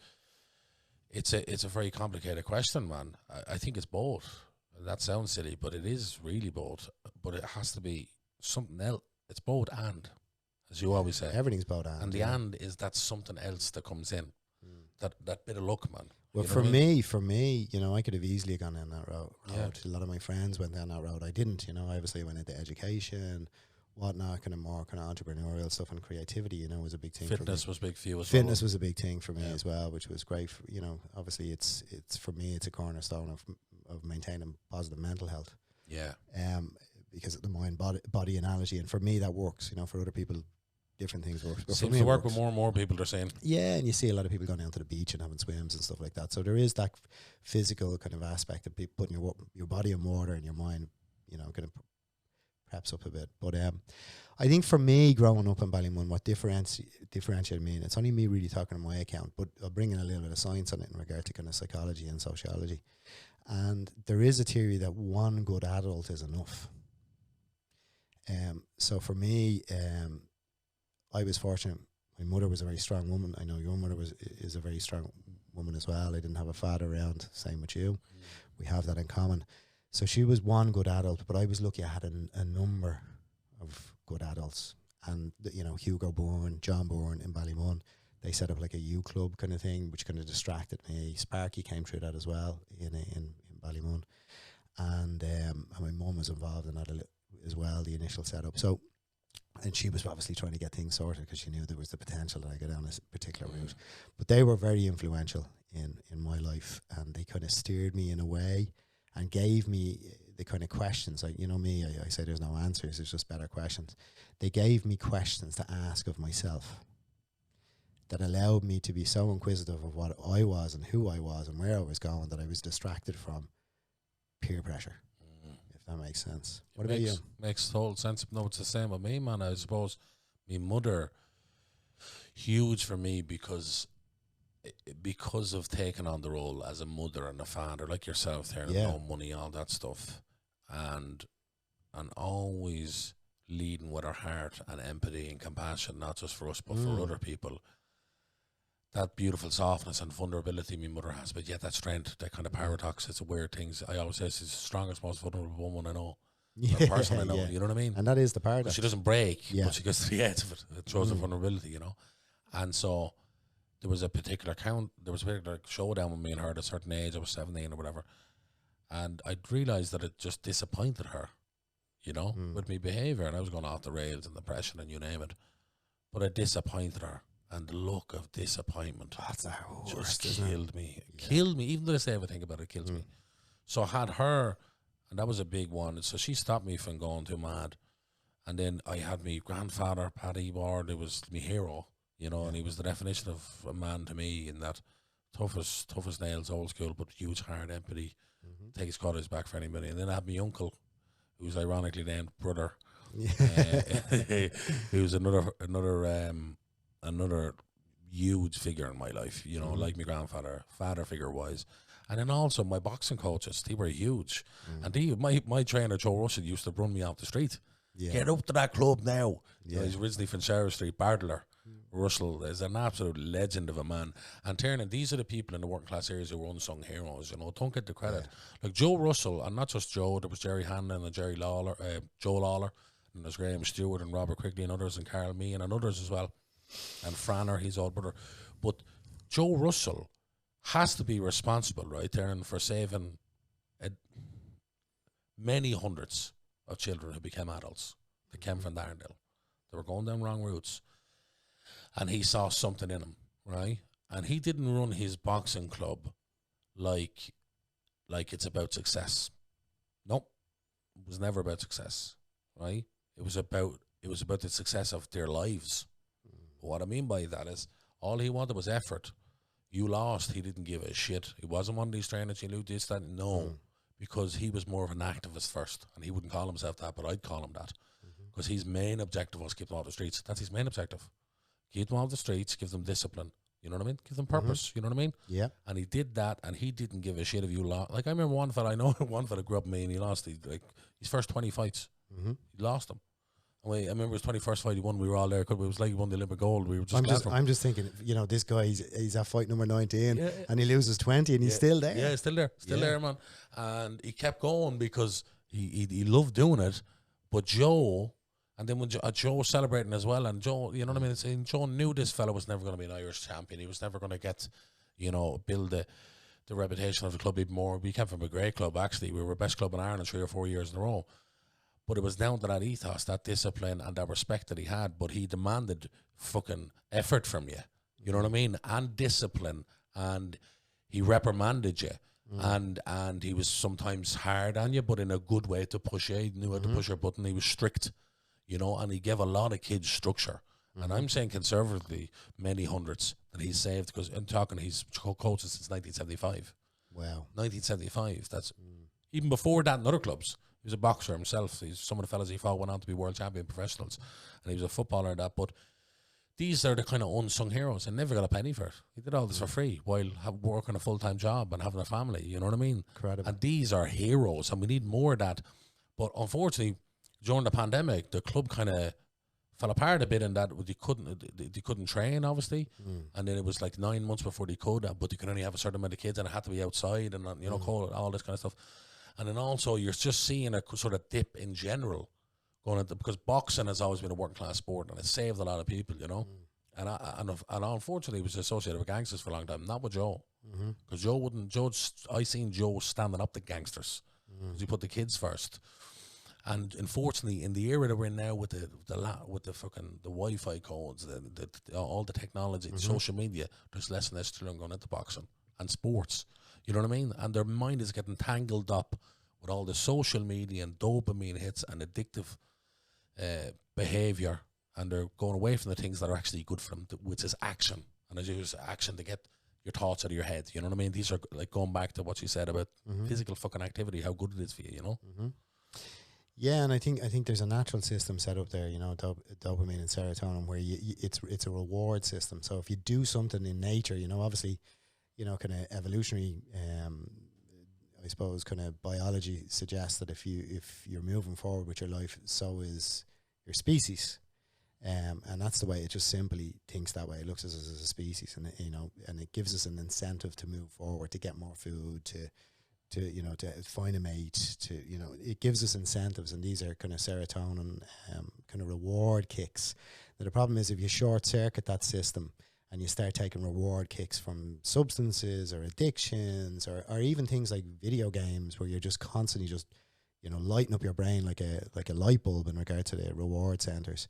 it's a very complicated question, man. I think it's both. That sounds silly, but it is really both. But it has to be something else. It's both and, as you always say. Everything's both and. And the and is that something else that comes in. That bit of luck, man. Well, for me, you know, I could have easily gone down that road. Yeah. A lot of my friends went down that road. I didn't, you know. Obviously, I went into education, whatnot, kind of more kind of entrepreneurial stuff, and creativity, you know, was a big thing. Fitness was big for you as well. Fitness was a big thing for me as well, which was great. For, you know, obviously, it's for me, it's a cornerstone of maintaining positive mental health. Yeah. Because of the mind body analogy, and for me that works. You know, for other people, different things work. But seems to work with more and more people, they're saying. Yeah, and you see a lot of people going down to the beach and having swims and stuff like that. So there is that physical kind of aspect of putting your body in water and your mind, you know, kind of perhaps up a bit. But I think for me, growing up in Ballymun, what differentiated me, and it's only me really talking on my account, but I'll bring in a little bit of science on it in regard to kind of psychology and sociology. And there is a theory that one good adult is enough. So for me, I was fortunate. My mother was a very strong woman. I know your mother is a very strong woman as well. I didn't have a father around, same with you. We have that in common. So she was one good adult, but I was lucky I had a number of good adults. And, you know, Hugo Bourne, John Bourne in Ballymun, they set up like a U club kind of thing, which kind of distracted me. Sparky came through that as well in Ballymun. And my mum was involved in that as well, the initial setup. So, and she was obviously trying to get things sorted because she knew there was the potential that I go down this particular route. But they were very influential in my life, and they kind of steered me in a way and gave me the kind of questions. Like, you know me, I say there's no answers, there's just better questions. They gave me questions to ask of myself that allowed me to be so inquisitive of what I was and who I was and where I was going that I was distracted from peer pressure, if that makes sense. What about you? Makes total sense. No, it's the same with me, man. I suppose my mother, huge for me because of taking on the role as a mother and a father, like yourself there, no money, all that stuff, and always leading with her heart and empathy and compassion, not just for us but for other people. That beautiful softness and vulnerability my mother has, but yet that strength, that kind of paradox, it's a weird thing. I always say she's the strongest, most vulnerable woman I know. A person I know, you know what I mean? And that is the paradox. But she doesn't break, but she gets to the edge of it. It shows a vulnerability, you know? And so there was a particular showdown with me and her at a certain age. I was 17 or whatever. And I'd realised that it just disappointed her, you know, with my behaviour. And I was going off the rails and depression and you name it. But it disappointed her. And the look of disappointment just killed me. It killed me. Even though I say everything about it, kills me. So I had her, and that was a big one. So she stopped me from going too mad. And then I had my grandfather, Paddy Ward. It was my hero, you know, and he was the definition of a man to me in that toughest nails, old school, but huge heart, empathy, take his colours back for anybody. And then I had my uncle, who was ironically named Brother, who was another huge figure in my life, you know, like my grandfather, father figure wise. And then also my boxing coaches, they were huge. And my trainer, Joe Russell, used to run me off the street. Get up to that club now. He's originally from Sarah Street, Bardler. Russell is an absolute legend of a man. And Tiernan, these are the people in the working class areas who were unsung heroes, you know, don't get the credit. Like Joe Russell, and not just Joe, there was Jerry Hanlon and Jerry Lawler, Joe Lawler, and there's Graham Stewart and Robert Quigley and others, and Carl Meehan and others as well. And Franner, his old brother. But Joe Russell has to be responsible, right there, for saving many hundreds of children who became adults that came from Darndale. They were going down wrong routes. And he saw something in them, right? And he didn't run his boxing club like it's about success. Nope. It was never about success, right? It was about the success of their lives. What I mean by that is all he wanted was effort. You lost, he didn't give a shit. He wasn't one of these trainers, you knew this, that, no. Because he was more of an activist first. And he wouldn't call himself that, but I'd call him that. Because his main objective was keep them off the streets. That's his main objective. Keep them off the streets, give them discipline. You know what I mean? Give them purpose. You know what I mean? Yeah. And he did that, and he didn't give a shit if you lost. Like, I remember one fella grew up with me, and he lost his first 20 fights. He lost them. I remember his 21st fight he won. We were all there. It was like he won the Olympic gold. We were just. I'm just thinking, you know, this guy, he's at fight number 19, and he loses 20, and he's still there. Yeah, still there, man. And he kept going because he loved doing it. But Joe, and then when Joe was celebrating as well, and Joe, you know what I mean? Joe knew this fella was never going to be an Irish champion. He was never going to get, you know, build the reputation of the club even more. We came from a great club, actually. We were best club in Ireland 3 or 4 years in a row. But it was down to that ethos, that discipline, and that respect that he had. But he demanded fucking effort from you. You know what I mean? And discipline. And he reprimanded you. And he was sometimes hard on you, but in a good way to push you. He knew how to push your button. He was strict, you know, and he gave a lot of kids structure. And I'm saying conservatively, many hundreds that he saved, because I'm talking he's coached since 1975. Wow. 1975. That's even before that in other clubs. He was a boxer himself. Some of the fellas he fought went on to be world champion professionals, and he was a footballer and that. But these are the kind of unsung heroes and never got a penny for it. He did all this for free while working a full-time job and having a family, you know what I mean? Incredible. And these are heroes, and we need more of that. But unfortunately, during the pandemic, the club kind of fell apart a bit in that they couldn't train, obviously. And then it was like 9 months before they could, but they could only have a certain amount of kids and it had to be outside and, you know, cold, all this kind of stuff. And then also you're just seeing a sort of dip in general going into, because boxing has always been a working class sport and it saved a lot of people, you know. And unfortunately it was associated with gangsters for a long time, not with Joe. Because I seen Joe standing up to gangsters because he put the kids first. And unfortunately, in the era that we're in now with the fucking the Wi-Fi codes, all the technology, the social media, there's less and less children going into boxing and sports. You know what I mean? And their mind is getting tangled up with all the social media and dopamine hits and addictive behavior, and they're going away from the things that are actually good for them, which is action. And as you use action to get your thoughts out of your head. You know what I mean? These are like going back to what you said about physical fucking activity, how good it is for you. You know. Yeah, and I think there's a natural system set up there, you know, dopamine and serotonin, where it's a reward system. So if you do something in nature, you know, obviously, you know, kind of evolutionary, I suppose, kind of biology suggests that if you're moving forward with your life, so is your species, and that's the way it just simply thinks that way. It looks at us as a species, and you know, and it gives us an incentive to move forward, to get more food, to you know, to find a mate, to, you know, it gives us incentives, and these are kind of serotonin kind of reward kicks. Now the problem is if you short circuit that system and you start taking reward kicks from substances or addictions or even things like video games, where you're just constantly just, you know, lighting up your brain like a light bulb in regard to the reward centers,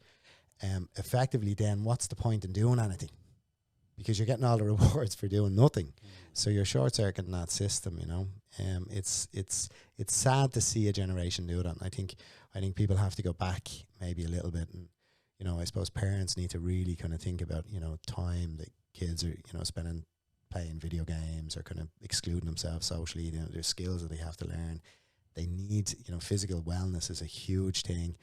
effectively then what's the point in doing anything? Because you're getting all the rewards for doing nothing. So you're short circuiting that system, you know. It's sad to see a generation do that. And I think people have to go back maybe a little bit, and, you know, I suppose parents need to really kind of think about, you know, time that kids are, you know, spending playing video games or kind of excluding themselves socially. You know, there's skills that they have to learn. They need, you know, physical wellness is a huge thing.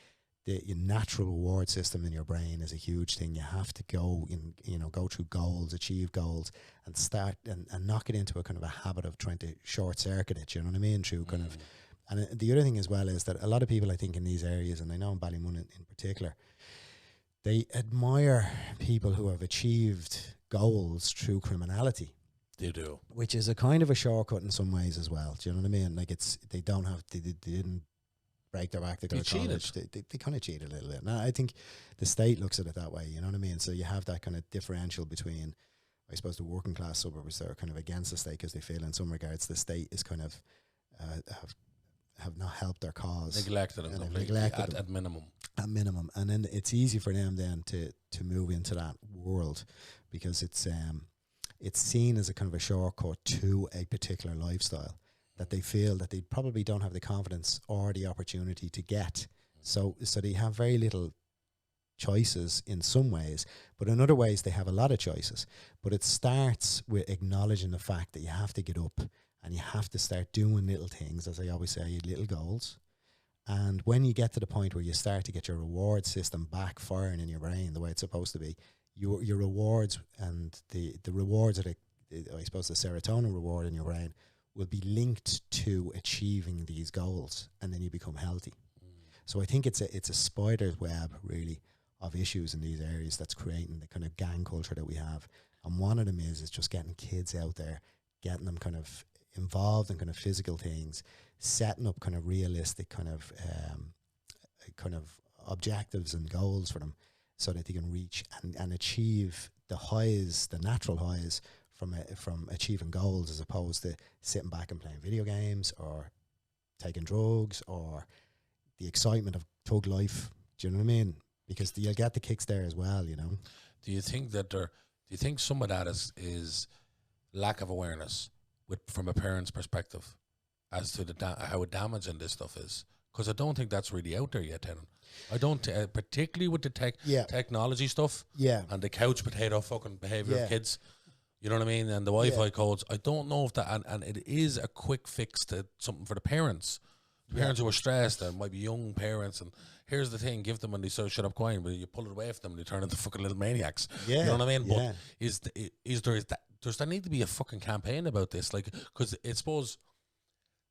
Your natural reward system in your brain is a huge thing. You have to go through goals, achieve goals, and start and knock it into a kind of a habit of trying to short circuit it. You know what I mean? Through kind of, and the other thing as well is that a lot of people, I think, in these areas, and I know in Ballymun in particular, they admire people who have achieved goals through criminality. They do, which is a kind of a shortcut in some ways as well. Do you know what I mean? Like they didn't break their back to go to college. They kind of cheated a little bit. Now I think the state looks at it that way, you know what I mean? So you have that kind of differential between, I suppose, the working class suburbs that are kind of against the state because they feel in some regards the state is kind of have not helped their cause. Neglected them at minimum. At minimum. And then it's easy for them then to move into that world because it's seen as a kind of a shortcut to a particular lifestyle that they feel that they probably don't have the confidence or the opportunity to get. So they have very little choices in some ways, but in other ways they have a lot of choices. But it starts with acknowledging the fact that you have to get up and you have to start doing little things, as I always say, little goals. And when you get to the point where you start to get your reward system back firing in your brain the way it's supposed to be, your rewards and the rewards of I suppose the serotonin reward in your brain will be linked to achieving these goals, and then you become healthy. So I think it's a spider's web really of issues in these areas that's creating the kind of gang culture that we have. And one of them is just getting kids out there, getting them kind of involved in kind of physical things, setting up kind of realistic kind of objectives and goals for them so that they can reach and achieve the highs, the natural highs from achieving goals, as opposed to sitting back and playing video games or taking drugs or the excitement of thug life. Do you know what I mean? Because you'll get the kicks there as well, you know. Do you think some of that is lack of awareness from a parent's perspective as to how damaging this stuff is? Because I don't think that's really out there yet, Tiernan. I don't, particularly with the technology stuff and the couch potato fucking behaviour of kids. You know what I mean? And the Wi-Fi codes. I don't know if that, and it is a quick fix to something for the parents Parents who are stressed, there might be young parents, and here's the thing: give them and they say shut up, quiet, but you pull it away from them, and they turn into fucking little maniacs. Yeah, you know what I mean? yeah. But does there need to be a fucking campaign about this? Like, because I suppose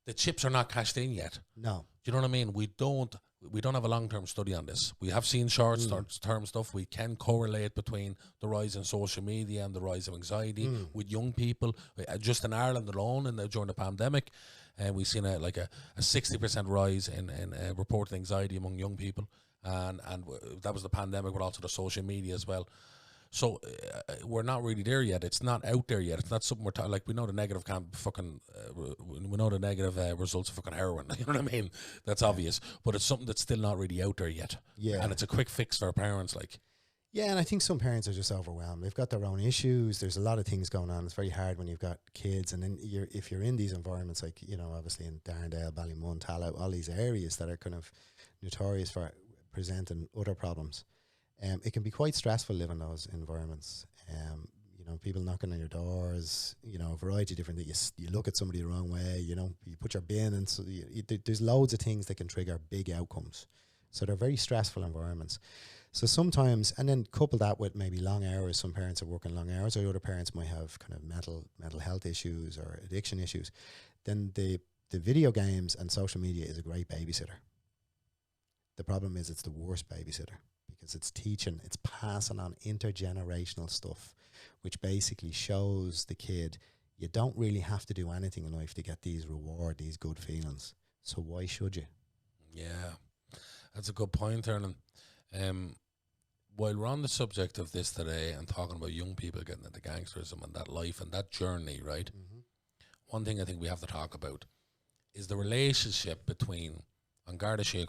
the chips are not cashed in yet. No. Do you know what I mean? We don't have a long-term study on this. We have seen short-term stuff. We can correlate between the rise in social media and the rise of anxiety with young people. Just in Ireland alone, during the pandemic, we've seen a 60% rise in reported anxiety among young people, and that was the pandemic, but also the social media as well. So we're not really there yet. It's not out there yet. It's not something we're like. We know the negative we know the negative results of fucking heroin. You know what I mean? That's obvious. But it's something that's still not really out there yet. Yeah. And it's a quick fix for our parents. Like. Yeah, and I think some parents are just overwhelmed. They've got their own issues. There's a lot of things going on. It's very hard when you've got kids, and then if you're in these environments, like obviously in Darndale, Ballymun, Tallow, all these areas that are kind of notorious for presenting other problems. It can be quite stressful living those environments. People knocking on your doors, a variety of different things. You look at somebody the wrong way, you put your bin, and so there's loads of things that can trigger big outcomes. So they're very stressful environments. So sometimes, and then couple that with maybe long hours. Some parents are working long hours, or other parents might have kind of mental health issues or addiction issues. Then the video games and social media is a great babysitter. The problem is it's the worst babysitter, because it's passing on intergenerational stuff, which basically shows the kid you don't really have to do anything in life to get these good feelings. So why should you? Yeah, that's a good point, Tiernan. While we're on the subject of this today and talking about young people getting into gangsterism and that life and that journey, right? Mm-hmm. One thing I think we have to talk about is the relationship between Ungarnishing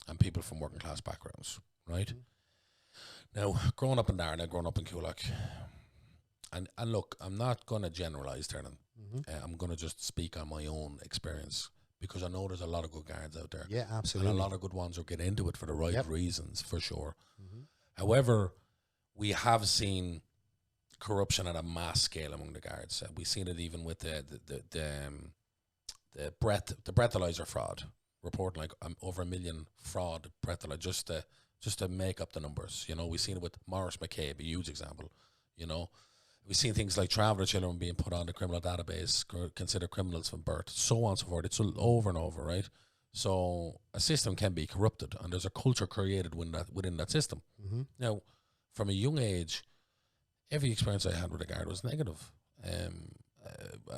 and people from working class backgrounds, right? Mm-hmm. Now, growing up in Darna, growing up in Coolock, and look, I'm not going to generalise, Tiernan. Mm-hmm. I'm going to just speak on my own experience, because I know there's a lot of good guards out there. Yeah, absolutely. And a lot of good ones who get into it for the right reasons, for sure. Mm-hmm. However, we have seen corruption at a mass scale among the guards. We've seen it even with the breathalyzer fraud, reporting like over 1 million fraud breathalyzer just to make up the numbers. We've seen it with Morris McCabe, a huge example. We've seen things like traveller children being put on the criminal database, considered criminals from birth, so on and so forth. It's over and over, right? So a system can be corrupted, and there's a culture created within that system. Mm-hmm. Now, from a young age, every experience I had with a guard was negative.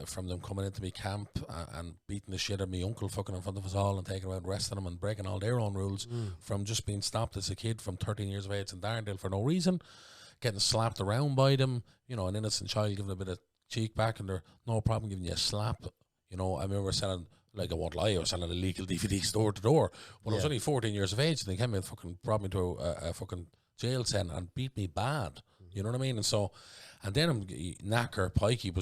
From them coming into me camp and beating the shit out of my uncle fucking in front of us all and taking him out and arresting them and breaking all their own rules, from just being stopped as a kid from 13 years of age in Darndale for no reason, getting slapped around by them, an innocent child giving a bit of cheek back, and they're no problem giving you a slap. I remember selling, like, I won't lie, I was selling illegal DVDs door to door when I was only 14 years of age, and they came in and fucking brought me to a fucking jail cell and beat me bad. You know what I mean? And then knacker, pikey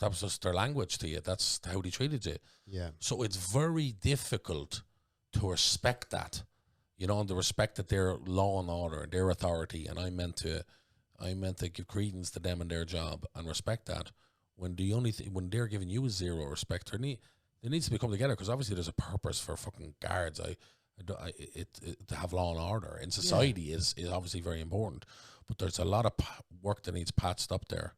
that was just their language to you. That's how they treated you. Yeah. So it's very difficult to respect that, and the respect that their law and order, their authority, and I meant to give credence to them and their job and respect that, when the only when they're giving you zero respect. There needs to be come together, because obviously there's a purpose for fucking guards. To have law and order in society is obviously very important, but there's a lot of work that needs patched up there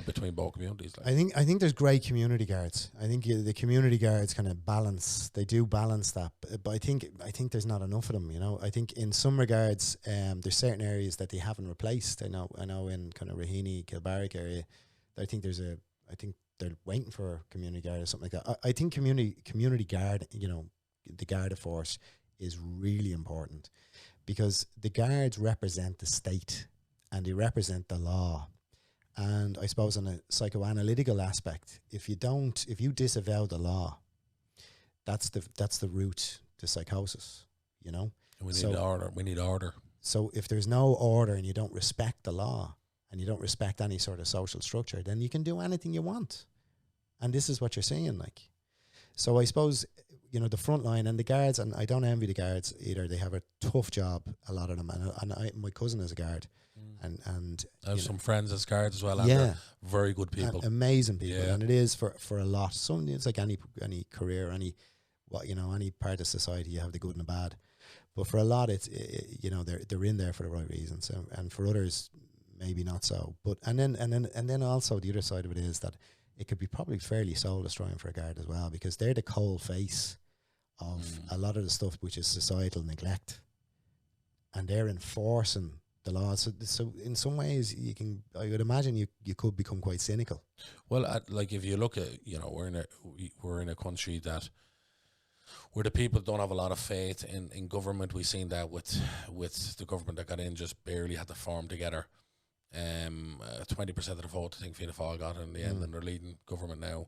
between both communities. Like. I think there's great community guards. I think the community guards kind of balance. They do balance that, but I think there's not enough of them. I think in some regards, there's certain areas that they haven't replaced. I know in kind of Raheny, Kilbarrack area, I think they're waiting for a community guard or something like that. I think community guard, the Garda force is really important, because the guards represent the state and they represent the law. And I suppose on a psychoanalytical aspect, if you disavow the law, that's the route to psychosis, And we need order. We need order. So if there's no order and you don't respect the law and you don't respect any sort of social structure, then you can do anything you want. And this is what you're saying, like. So I suppose, the front line and the guards, and I don't envy the guards either. They have a tough job, a lot of them. And my cousin is a guard. And I have some friends as guards as well. And they're very good people. Amazing people. Yeah. And it is for a lot. It's like any career, any what, you know, any part of society, you have the good and the bad. But for a lot, you know, they're in there for the right reasons, and for others, maybe not so. But and then also the other side of it is that it could be probably fairly soul destroying for a guard as well, because they're the cold face of a lot of the stuff which is societal neglect, and they're enforcing the laws. So in some ways, I would imagine you could become quite cynical. Well, like if you look at, you know, we're in a country that where the people don't have a lot of faith in government. We've seen that with the government that got in just barely had to form together. 20% of the vote, I think Fianna Fáil got in the end, and they're leading government now.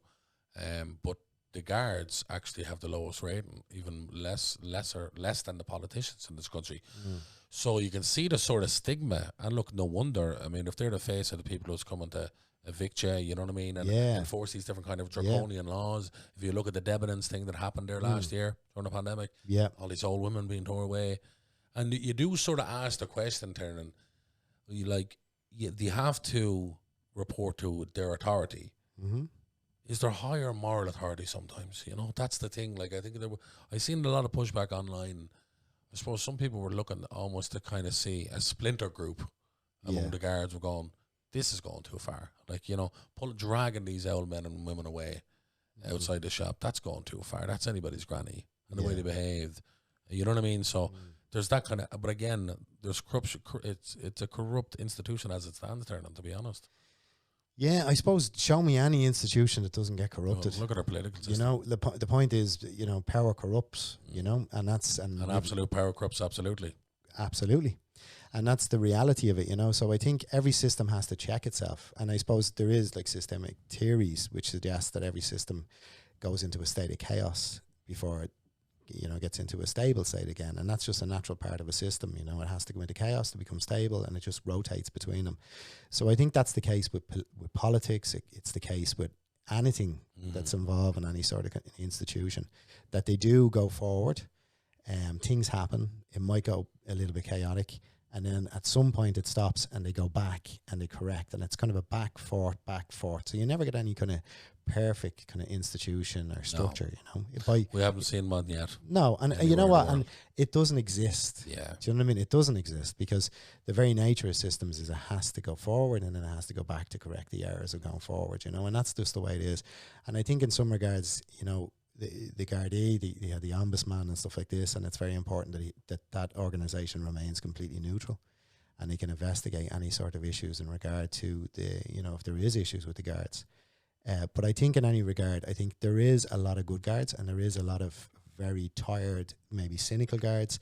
But the guards actually have the lowest rating, even less than the politicians in this country. So you can see the sort of stigma, and look, no wonder. I mean, if they're the face of the people who's coming to evict you, you know what I mean, and enforce these different kind of draconian laws. If you look at the Debenhams thing that happened there last year during the pandemic, all these old women being torn away, and you do sort of ask the question, Tiernan, you have to report to their authority. Is there higher moral authority sometimes? You know, that's the thing. Like, I think I seen a lot of pushback online. I suppose some people were looking almost to kind of see a splinter group among the guards were going, this is going too far. Like, you know, dragging these old men and women away outside the shop, that's going too far. That's anybody's granny and the way they behaved. You know what I mean? So there's that kind of, but again, there's corruption. It's a corrupt institution as it stands there, to be honest. Yeah, I suppose show me any institution that doesn't get corrupted. Well, look at our political system. You know, the point is, you know, power corrupts, you know, and absolute power corrupts, absolutely. Absolutely. And that's the reality of it, you know. So I think every system has to check itself. And I suppose there is like systemic theories which suggest that every system goes into a state of chaos before it, you know, gets into a stable state again. And that's just a natural part of a system, you know. It has to go into chaos to become stable, and it just rotates between them. So I think that's the case with politics. It's the case with anything that's involved in any sort of institution, that they do go forward. Things happen. It might go a little bit chaotic, and then at some point it stops and they go back and they correct, and it's kind of a back forth. So you never get any kind of perfect kind of institution or structure, you know. We haven't seen one yet. No, and you know what? And it doesn't exist. Yeah. Do you know what I mean? It doesn't exist, because the very nature of systems is it has to go forward and then it has to go back to correct the errors of going forward, you know, and that's just the way it is. And I think in some regards, you know, the Gardaí, the ombudsman and stuff like this, and it's very important that organisation remains completely neutral, and they can investigate any sort of issues in regard to the, you know, if there is issues with the guards. But I think in any regard, I think there is a lot of good guards, and there is a lot of very tired, maybe cynical guards.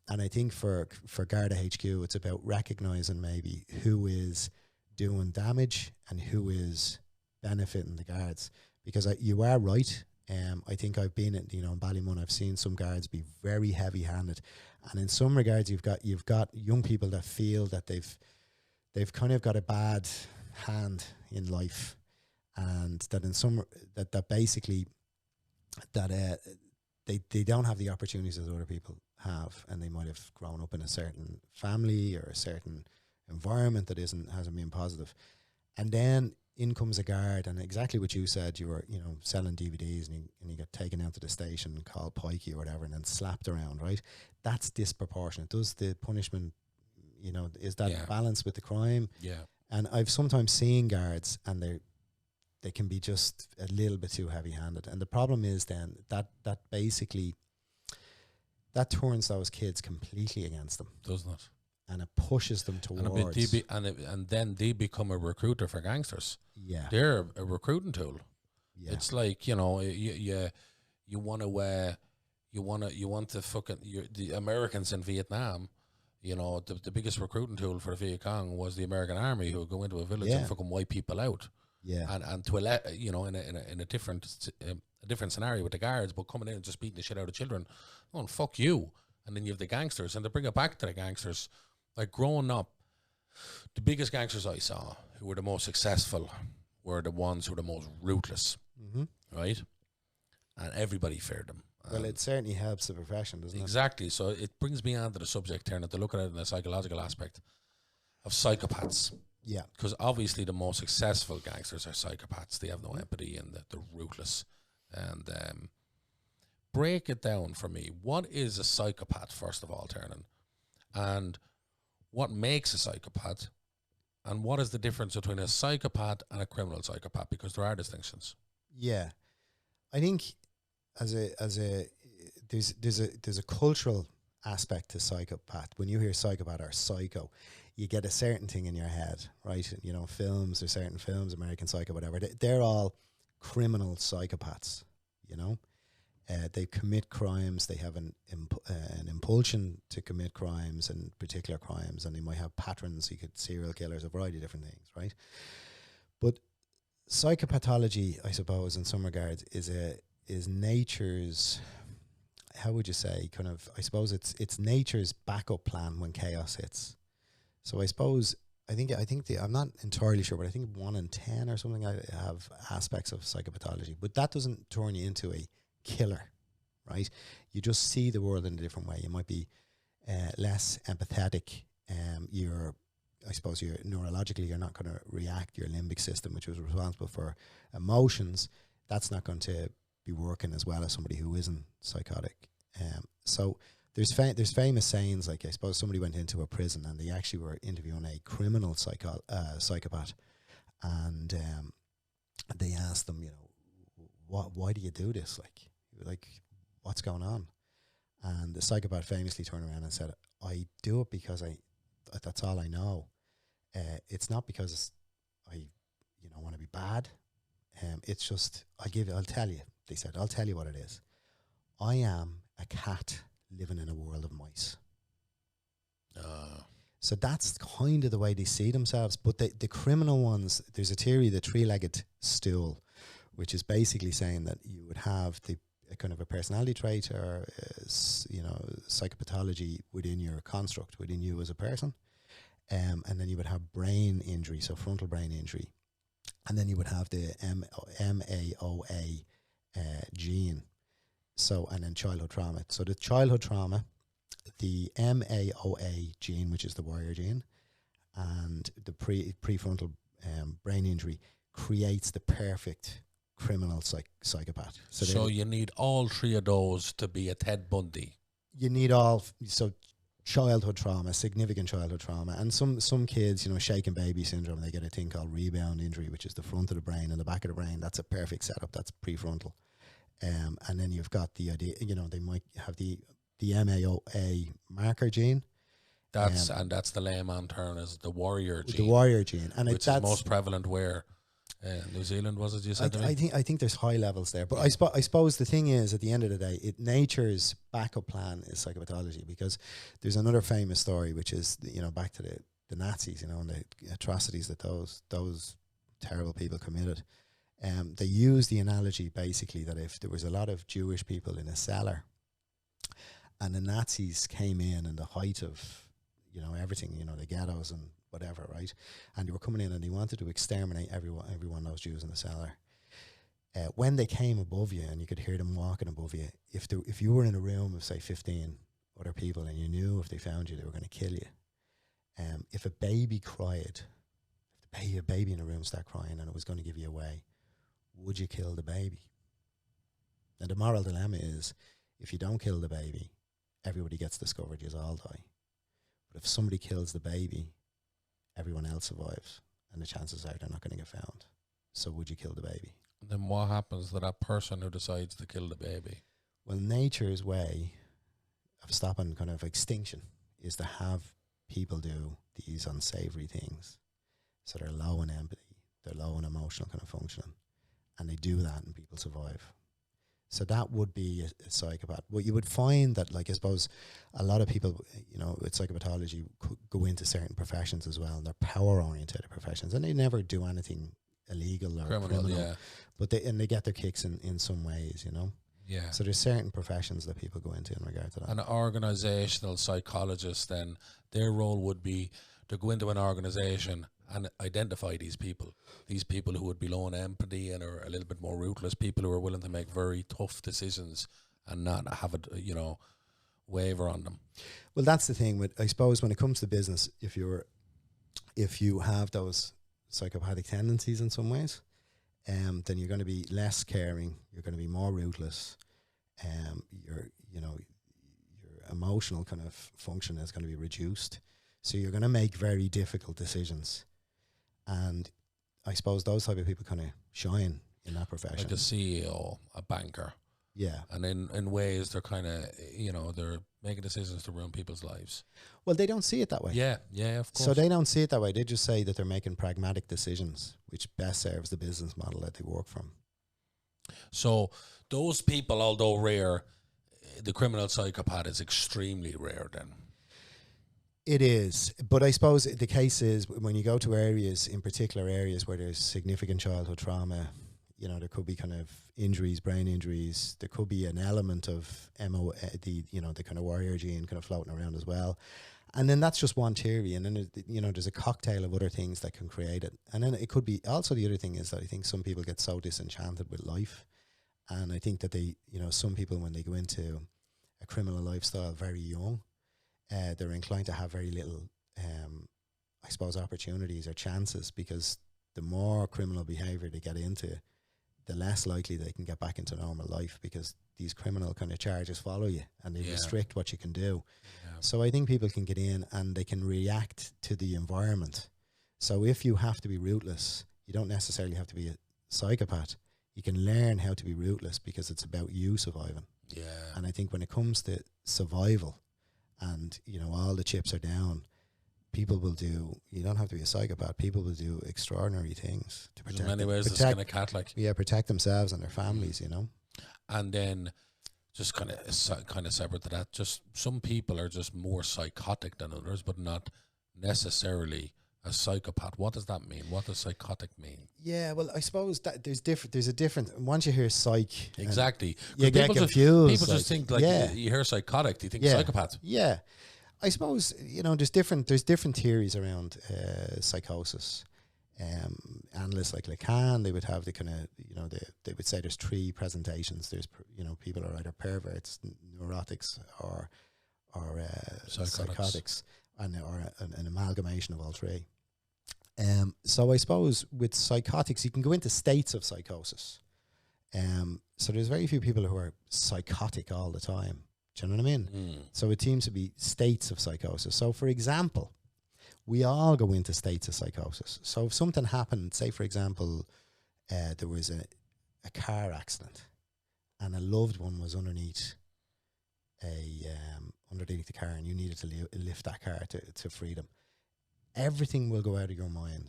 And I think for Garda HQ, it's about recognising maybe who is doing damage and who is benefiting the guards. Because you are right. I think I've been in, you know, in Ballymun, I've seen some guards be very heavy-handed, and in some regards, you've got young people that feel that they've kind of got a bad hand in life, and that in some that basically that they don't have the opportunities that other people have, and they might have grown up in a certain family or a certain environment that hasn't been positive, and then in comes a guard, and exactly what you said, you were, you know, selling DVDs, and you got taken out to the station and called pikey or whatever, and then slapped around, right? That's disproportionate. Does the punishment, you know, is that balanced with the crime? Yeah. And I've sometimes seen guards, and they can be just a little bit too heavy-handed, and the problem is then that basically that turns those kids completely against them, doesn't it? And it pushes them towards, and then they become a recruiter for gangsters. Yeah, they're a recruiting tool. Yeah. It's like, you know, you want to fucking the Americans in Vietnam. You know, the biggest recruiting tool for the Viet Cong was the American Army, who would go into a village and fucking wipe people out. Yeah, and to you know, in a different scenario with the guards, but coming in and just beating the shit out of children. Oh, fuck you! And then you have the gangsters, and they bring it back to the gangsters. Like, growing up, the biggest gangsters I saw, who were the most successful, were the ones who were the most ruthless, right? And everybody feared them. Well, it certainly helps the profession, doesn't it? Exactly. So it brings me on to the subject here, to look at it in a psychological aspect of psychopaths. Yeah. Because obviously the most successful gangsters are psychopaths. They have no empathy, and they're ruthless. And break it down for me. What is a psychopath, first of all, Tiernan? And what makes a psychopath? And what is the difference between a psychopath and a criminal psychopath? Because there are distinctions. Yeah, I think as a there's a cultural aspect to psychopath. When you hear psychopath or psycho, you get a certain thing in your head, right? You know, films, there's certain films, American Psycho, whatever. They're all criminal psychopaths. You know, they commit crimes. They have an impulsion to commit crimes and particular crimes, and they might have patterns. You could serial killers, a variety of different things, right? But psychopathology, I suppose, in some regards, is nature's, how would you say, kind of, I suppose it's nature's backup plan when chaos hits. So I suppose I think I'm not entirely sure, but I think 1 in 10 or something I have aspects of psychopathology, but that doesn't turn you into a killer, right? You just see the world in a different way. You might be less empathetic. I suppose you're neurologically, you're not going to react. Your limbic system, which is responsible for emotions, that's not going to be working as well as somebody who isn't psychotic. So there's famous sayings, like, I suppose somebody went into a prison and they actually were interviewing a criminal psychopath, and they asked them, you know, why do you do this? Like, what's going on? And the psychopath famously turned around and said, I do it because that's all I know. It's not because I, want to be bad. It's just, I'll tell you. They said, I'll tell you what it is. I am a cat living in a world of mice. So that's kind of the way they see themselves. But the criminal ones, there's a theory, the Treelegged Stool, which is basically saying that you would have a kind of a personality trait or psychopathology within your construct, within you as a person, and then you would have brain injury, so frontal brain injury, and then you would have the MAOA gene, so, and then childhood trauma. So the childhood trauma, the MAOA gene, which is the warrior gene, and the prefrontal brain injury creates the perfect criminal psychopath. So you need all three of those to be a Ted Bundy. You need childhood trauma, significant childhood trauma, and some kids, shaken baby syndrome, they get a thing called rebound injury, which is the front of the brain and the back of the brain. That's a perfect setup. That's prefrontal. And then you've got the idea, they might have the MAOA marker gene. That's the layman term as the warrior gene. The warrior gene, and which is most prevalent where New Zealand, was it? You said to me? I think there's high levels there, but I suppose the thing is, at the end of the day, nature's backup plan is psychopathology, because there's another famous story, which is back to the Nazis, and the atrocities that those terrible people committed. They use the analogy basically that if there was a lot of Jewish people in a cellar, and the Nazis came in the height of everything, the ghettos and whatever, right? And they were coming in and they wanted to exterminate every one of those Jews in the cellar. When they came above you and you could hear them walking above you, if you were in a room of, say, 15 other people and you knew if they found you, they were going to kill you. If a baby cried, if a baby in a room started crying and it was going to give you away, would you kill the baby? And the moral dilemma is, if you don't kill the baby, everybody gets discovered, you all die. But if somebody kills the baby, everyone else survives, and the chances are they're not going to get found. So would you kill the baby? Then what happens to that person who decides to kill the baby? Well, nature's way of stopping kind of extinction is to have people do these unsavory things. So they're low in empathy, they're low in emotional kind of functioning, and they do that and people survive. So that would be a psychopath. What you would find that, I suppose, a lot of people, with psychopathology go into certain professions as well, and they're power-oriented professions, and they never do anything illegal or criminal. Yeah. But they get their kicks in some ways, Yeah. So there's certain professions that people go into in regard to that. An organizational psychologist, then, their role would be to go into an organization and identify these people who would be low in empathy and are a little bit more ruthless, people who are willing to make very tough decisions and not have it, waver on them. Well, that's the thing with, I suppose, when it comes to business, if you have those psychopathic tendencies in some ways, then you're going to be less caring, you're going to be more ruthless, your emotional kind of function is going to be reduced. So you're going to make very difficult decisions. And I suppose those type of people kind of shine in that profession. Like a CEO, a banker. Yeah. And in ways they're kind of, they're making decisions to ruin people's lives. Well, they don't see it that way. Yeah, of course. So they don't see it that way. They just say that they're making pragmatic decisions, which best serves the business model that they work from. So those people, although rare, the criminal psychopath is extremely rare then. It is. But I suppose the case is when you go to areas, in particular areas where there's significant childhood trauma, there could be kind of injuries, brain injuries. There could be an element of the kind of warrior gene kind of floating around as well. And then that's just one theory. And then, there's a cocktail of other things that can create it. And then it could be also the other thing is that I think some people get so disenchanted with life. And I think that they, some people, when they go into a criminal lifestyle very young, they're inclined to have very little, I suppose, opportunities or chances, because the more criminal behavior they get into, the less likely they can get back into normal life, because these criminal kind of charges follow you and they restrict what you can do. Yeah. So I think people can get in and they can react to the environment. So if you have to be ruthless, you don't necessarily have to be a psychopath. You can learn how to be ruthless because it's about you surviving. Yeah. And I think when it comes to survival and, all the chips are down, people will do, you don't have to be a psychopath, people will do extraordinary things to protect. In many ways, it's kind of cat-like. Yeah, protect themselves and their families, And then, just kind of separate to that, just some people are just more psychotic than others, but not necessarily a psychopath. What does that mean? What does psychotic mean? Yeah, well, I suppose that there's a different, once you hear psych, exactly, you get confused. People just think you hear psychotic, do you think psychopath? Yeah. I suppose, there's different theories around psychosis. Analysts like Lacan, they would have the kind of, they would say there's three presentations. There's, people are either perverts, neurotics, or psychotics, or an amalgamation of all three. So I suppose with psychotics, you can go into states of psychosis. So there's very few people who are psychotic all the time. Do you know what I mean? So it seems to be states of psychosis. So, for example, we all go into states of psychosis. So if something happened, say, for example, there was a car accident and a loved one was underneath the car and you needed to lift that car to freedom, everything will go out of your mind.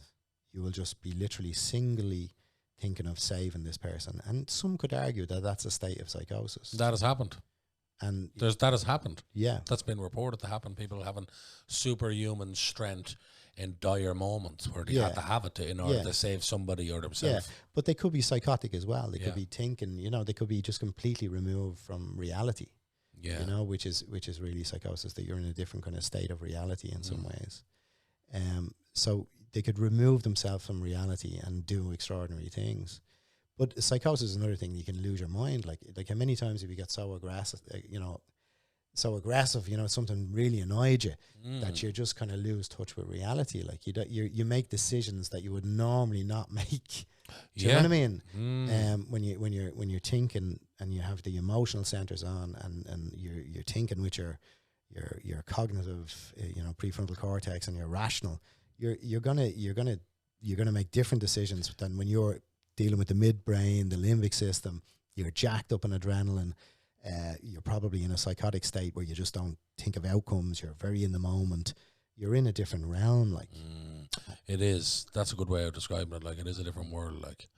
You will just be literally singly thinking of saving this person. And some could argue that that's a state of psychosis. That has happened. And that has happened. Yeah. That's been reported to happen. People having superhuman strength in dire moments where they had to have it in order to save somebody or themselves. Yeah, but they could be psychotic as well. They could be thinking, they could be just completely removed from reality. Yeah. Which is really psychosis, that you're in a different kind of state of reality in some ways. So they could remove themselves from reality and do extraordinary things. But psychosis is another thing. You can lose your mind. Like how many times have you got so aggressive, something really annoyed you that you just kind of lose touch with reality. Like you make decisions that you would normally not make. Do you know what I mean? When you're thinking and you have the emotional centers on and you're thinking with your cognitive, prefrontal cortex, and you're rational, you're gonna make different decisions than when you're dealing with the midbrain, the limbic system. You're jacked up on adrenaline. You're probably in a psychotic state where you just don't think of outcomes. You're very in the moment. You're in a different realm. Like it is. That's a good way of describing it. Like it is a different world. Like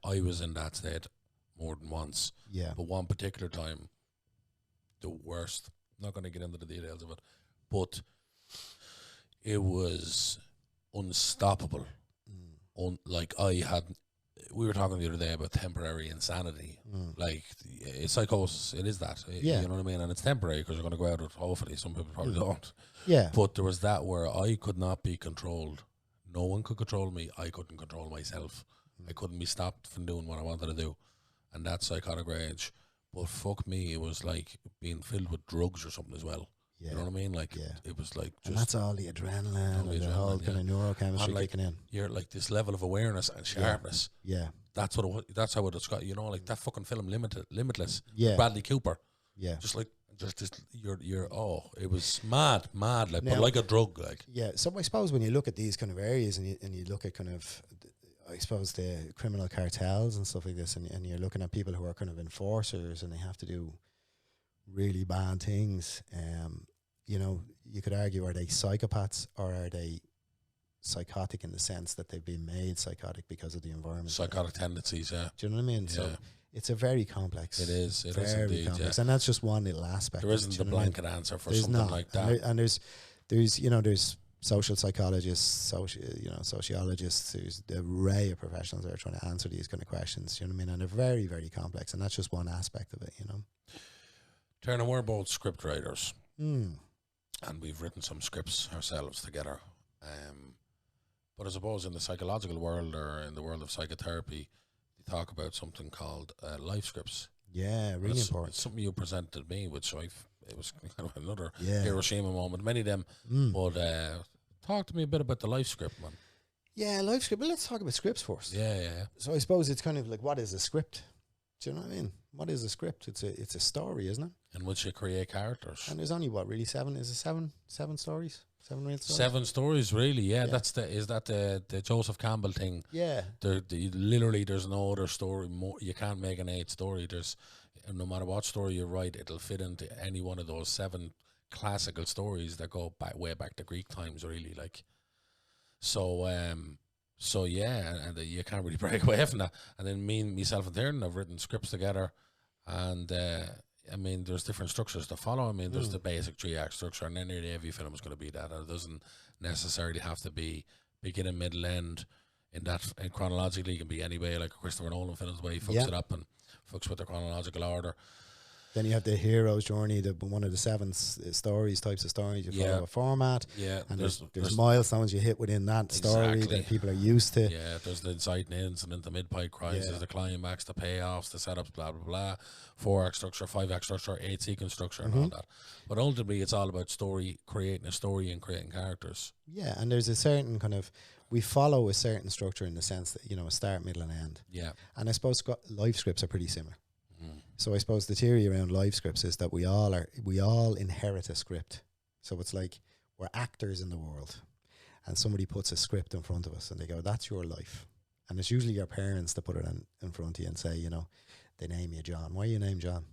I was in that state more than once. Yeah. But one particular time, the worst. I'm not going to get into the details of it, but it was unstoppable. We were talking the other day about temporary insanity. Like, it's psychosis. It is that. You know what I mean? And it's temporary because you're going to go out of it, hopefully. Some people probably don't. Yeah. But there was that where I could not be controlled. No one could control me. I couldn't control myself. I couldn't be stopped from doing what I wanted to do. And that's psychotic rage. But fuck me, it was like being filled with drugs or something as well. Yeah. You know what I mean? Like, it was like just... And that's all the adrenaline and the whole kind of neurochemistry kicking in. You're like this level of awareness and sharpness. Yeah. That's what that's how it describe. You know, like that fucking film Limitless. Yeah. Bradley Cooper. Yeah. Just like this, you're it was mad like, Now, but like a drug, like. Yeah. So I suppose when you look at these kind of areas and you look at kind of, I suppose, the criminal cartels and stuff like this, and you're looking at people who are kind of enforcers and they have to do really bad things. You know, you could argue, are they psychopaths or are they psychotic in the sense that they've been made psychotic because of the environment? Psychotic tendencies, yeah. Do you know what I mean? Yeah. So it's a very complex. It is very indeed, complex, yeah. and that's just one little aspect. There isn't a blanket answer for something like that. And there's social psychologists, sociologists. There's the array of professionals that are trying to answer these kind of questions. You know what I mean? And they're very, very complex, and that's just one aspect of it. You know. Tiernan, we're both script writers, Mm. and we've written some scripts ourselves together. But I suppose in the psychological world or in the world of psychotherapy, you talk about something called life scripts. Yeah, really important. It's something you presented me, which it was kind of another Yeah. Hiroshima moment, many of them. Mm. But talk to me a bit about the life script, man. Yeah, life script. But let's talk about scripts first. Yeah. So I suppose it's kind of like, what is a script? Do you know what I mean? What is a script? It's a story, isn't it? In which you create characters. And there's only really seven? Is it seven stories? 7 real stories? 7 stories, really. Yeah, Yeah. is that the Joseph Campbell thing? Yeah. Literally, there's no other story. You can't make an 8th story. No matter what story you write, it'll fit into any one of those 7 classical stories that go way back to Greek times, really. Like, so yeah, and you can't really break away from that. And then myself and Tiernan have written scripts together, and I mean, there's different structures to follow. I mean, there's the basic 3-act structure, and then nearly every film is going to be that. And it doesn't necessarily have to be beginning, middle, end. In that, chronologically, it can be any way, like a Christopher Nolan film's way. He fucks it up and fucks with the chronological order. Then you have the hero's journey, one of the 7 types of stories. You follow a format. Yeah. And there's milestones you hit within that story that people are used to. Yeah, there's the inciting incident, the mid-pipe crisis, the climax, the payoffs, the setups, blah, blah, blah. 4-act structure, 5-act structure, 8-sequence structure, and all that. But ultimately, it's all about creating a story and creating characters. Yeah, and there's a certain kind of, we follow a certain structure in the sense that, a start, middle, and end. Yeah. And I suppose life scripts are pretty similar. So I suppose the theory around life scripts is that we all inherit a script. So it's like we're actors in the world, and somebody puts a script in front of us and they go, that's your life. And it's usually your parents that put it in front of you and say, they name you John. Why are you named John?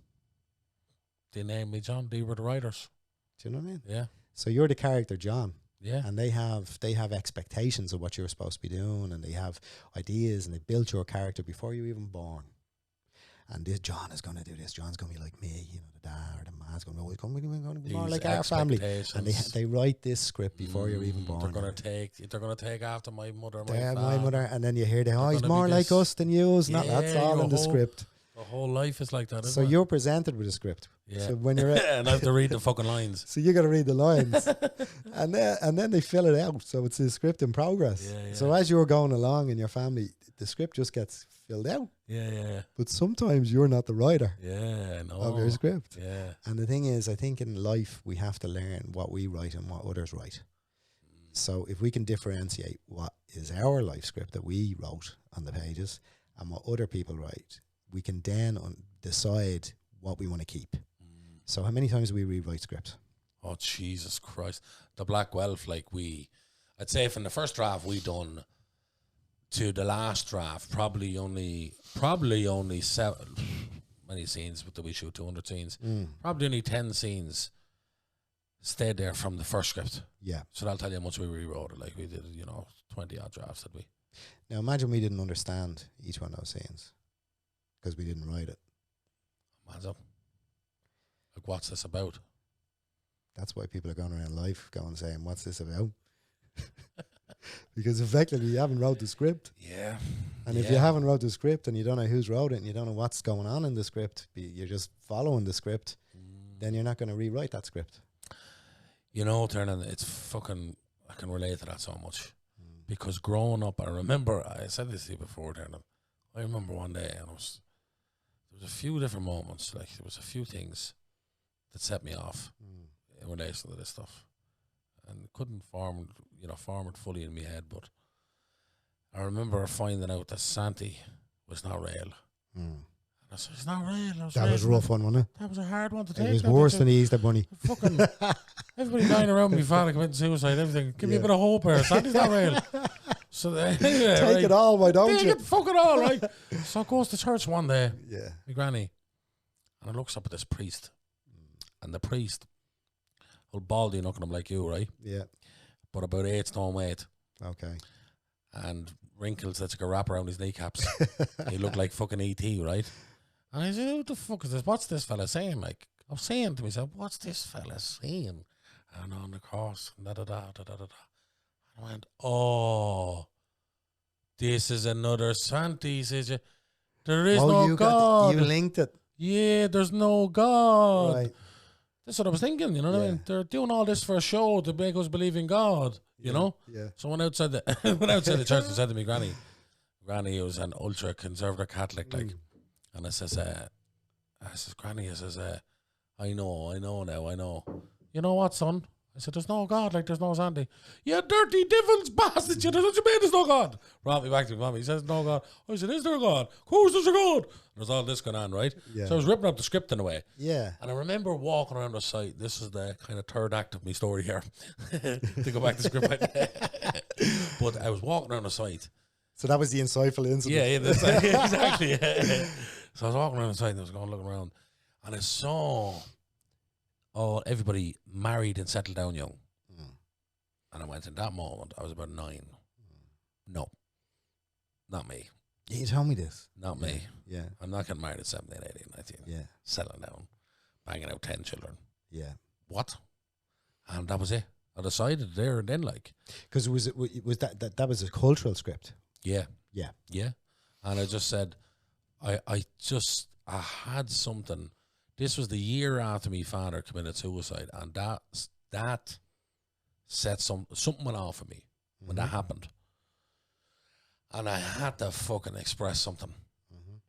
They named me John. They were the writers. Do you know what I mean? Yeah. So you're the character John. Yeah. And they have expectations of what you're supposed to be doing, and they have ideas, and they built your character before you were even born. And this John is going to do this. John's going to be like me, the dad, the man's going to be more like our family. And they write this script before you're even born. They're going to take after my mother, my mother, and then you hear he's more like us than you. That's all in the script. The whole life is like that. So you're presented with a script. Yeah. So when you're and I have to read the fucking lines. So you got to read the lines, and then they fill it out. So it's a script in progress. Yeah. So as you're going along in your family, the script just gets filled out. Yeah. But sometimes you're not the writer. Yeah, I know. Of your script. Yeah. And the thing is, I think in life we have to learn what we write and what others write. So if we can differentiate what is our life script that we wrote on the pages and what other people write, we can then decide what we want to keep. So how many times do we rewrite scripts? Oh, Jesus Christ. The Black Wealth, I'd say from the first draft we done to the last draft, probably only 7, many scenes, but did we shoot 200 scenes? Probably only 10 scenes stayed there from the first script. Yeah. So that'll tell you how much we rewrote it. Like we did, 20 odd drafts, did we? Now imagine we didn't understand each one of those scenes because we didn't write it. Man's up. Like, what's this about? That's why people are going around life saying, what's this about? Because effectively you haven't wrote the script. Yeah. And if you haven't wrote the script and you don't know who's wrote it and you don't know what's going on in the script, you're just following the script, then you're not going to rewrite that script. Tiernan, it's fucking, I can relate to that so much. Because growing up, I remember, I said this to you before, Tiernan, I remember one day, and there was a few different moments, there was a few things that set me off in relation to this stuff. And couldn't form it fully in my head, but I remember finding out that Santi was not real. Mm. I said, it's not real. That was a rough one, wasn't it? That was a hard one to take. It was worse than the Easter Bunny. Fucking everybody dying around me, father committing suicide, everything. Give me a bit of hope here. Sandy's not real. So anyway, take it all, why don't you? Fuck it all, right? So I goes to church one day. Yeah. My granny, and I looks up at this priest, and the priest, old baldy looking him like you, right? Yeah. But about 8 stone weight. Okay. And wrinkles that you can wrap around his kneecaps. He looked like fucking E.T., right? And I said, who the fuck is this? What's this fella saying? Like, I was saying to myself, what's this fella saying? And on the cross, da-da-da. I went, oh, this is another Santi. He says, there is no God. You linked it. Yeah, there's no God. Right. That's what I was thinking, you know what I mean? They're doing all this for a show to make us believe in God, you know? Yeah. So when outside the church, I said to me, Granny was an ultra conservative Catholic, like, and I says, Granny, I know now. You know what, son? I said, there's no God, like there's no Sandy. You dirty devil's bastard, you know what you mean there's no God? Brought me back to my mum. He says, no God. I said, is there a God? Of course there's a God. There's all this going on, right? Yeah. So I was ripping up the script in a way. Yeah. And I remember walking around the site. This is the kind of third act of my story here. To go back to the script. But I was walking around the site. So that was the insightful incident. Yeah, exactly. So I was walking around the site and I was going looking around. And I saw everybody married and settled down young. And I went, in that moment, I was about 9. No, not me. Yeah, you told me this. Not me. Yeah. I'm not getting married at 17, 18, 19. Yeah. Settling down, banging out 10 children. Yeah. What? And that was it. I decided there and then, like. Because was that was a cultural script? Yeah. Yeah. Yeah. And I just said, I had something. This was the year after my father committed suicide, and that set something went off of me when that happened. And I had to fucking express something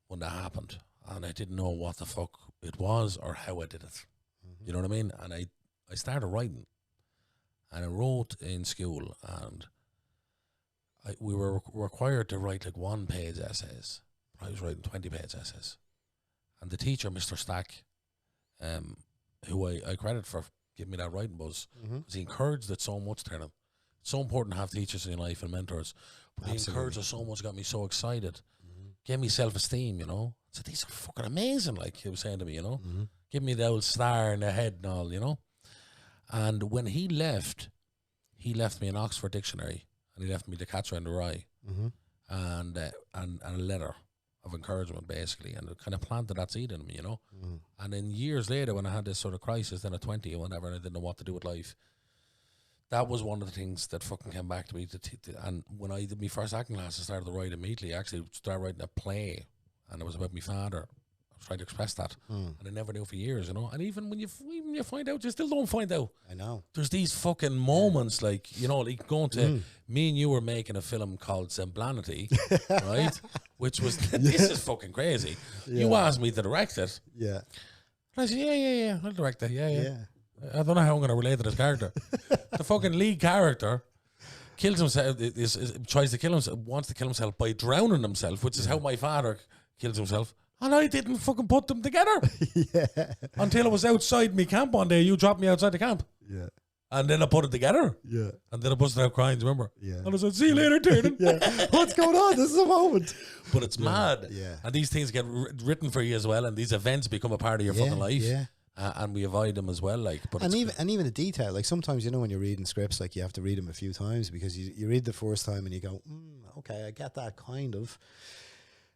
when that happened. And I didn't know what the fuck it was or how I did it. You know what I mean? And I started writing. And I wrote in school, and we were required to write like 1-page essays. I was writing 20-page essays. And the teacher, Mr. Stack, who I credit for giving me that writing buzz, because he encouraged it so much, Tiernan. It's so important to have teachers in your life and mentors. But he encouraged us so much, got me so excited. Gave me self-esteem, you know. So these are fucking amazing, like he was saying to me, you know. Give me the old star in the head and all, you know. And when he left me an Oxford dictionary, and he left me The Catcher in the Rye, and a letter of encouragement, basically, and it kind of planted that seed in me, you know. And then years later, when I had this sort of crisis, then at 20 or whatever, and I didn't know what to do with life, that was one of the things that fucking came back to me. And when I did my first acting class, I started to write immediately. I actually started writing a play, and it was about my father. I was trying to express that, and I never knew for years, you know. And even when you find out, you still don't find out. I know. There's these fucking moments, like, you know, like going to me and you were making a film called Semblanity, right? Which was this is fucking crazy. You asked me to direct it. Yeah. And I said, yeah, I'll direct it. Yeah. I don't know how I'm going to relate to this character. The fucking lead character kills himself, tries to kill himself, wants to kill himself by drowning himself, which is how my father kills himself. And I didn't fucking put them together. Until I was outside my camp one day. You dropped me outside the camp. Yeah. And then I put it together. Yeah. And then I busted out crying, remember? Yeah. And I said, see you later, Tiernan. What's going on? This is a moment. But it's mad. Yeah. And these things get written for you as well, and these events become a part of your fucking life. Yeah. And we avoid them as well, like. But and even the detail, like sometimes, you know, when you're reading scripts, like you have to read them a few times because you read the first time and you go, okay, I get that kind of.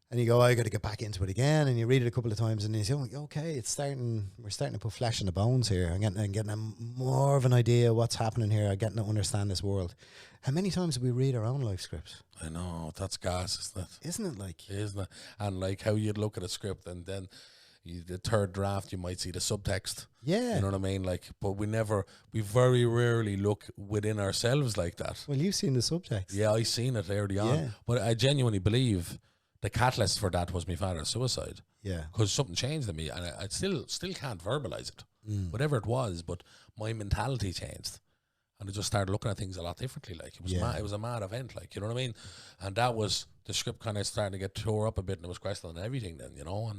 And you go, I got to get back into it again. And you read it a couple of times and you say, okay, we're starting to put flesh in the bones here. I'm getting more of an idea what's happening here. I'm getting to understand this world. How many times do we read our own life scripts? I know, that's gas, isn't it? Isn't it like? Isn't it? And like how you'd look at a script and then the third draft, you might see the subtext. Yeah. You know what I mean? Like, but we very rarely look within ourselves like that. Well, you've seen the subtext. Yeah, I seen it early on. But I genuinely believe the catalyst for that was my father's suicide. Yeah. Because something changed in me, and I still can't verbalize it. Whatever it was, but my mentality changed. and I just started looking at things a lot differently. Like, it was mad, it was a mad event, like, you know what I mean? And that was the script kind of starting to get tore up a bit, and it was questioning everything then, you know,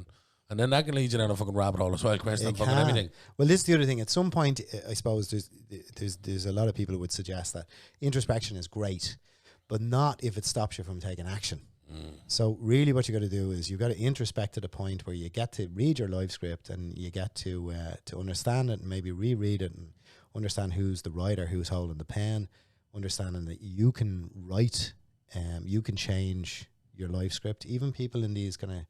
and then that can lead you down a fucking rabbit hole as well, questioning fucking everything. Well, this is the other thing. At some point, I suppose there's a lot of people who would suggest that introspection is great, but not if it stops you from taking action. So really what you got to do is you got to introspect to the point where you get to read your life script, and you get to understand it, and maybe reread it, and understand who's the writer, who's holding the pen, understanding that you can write, you can change your life script. Even people in these kind of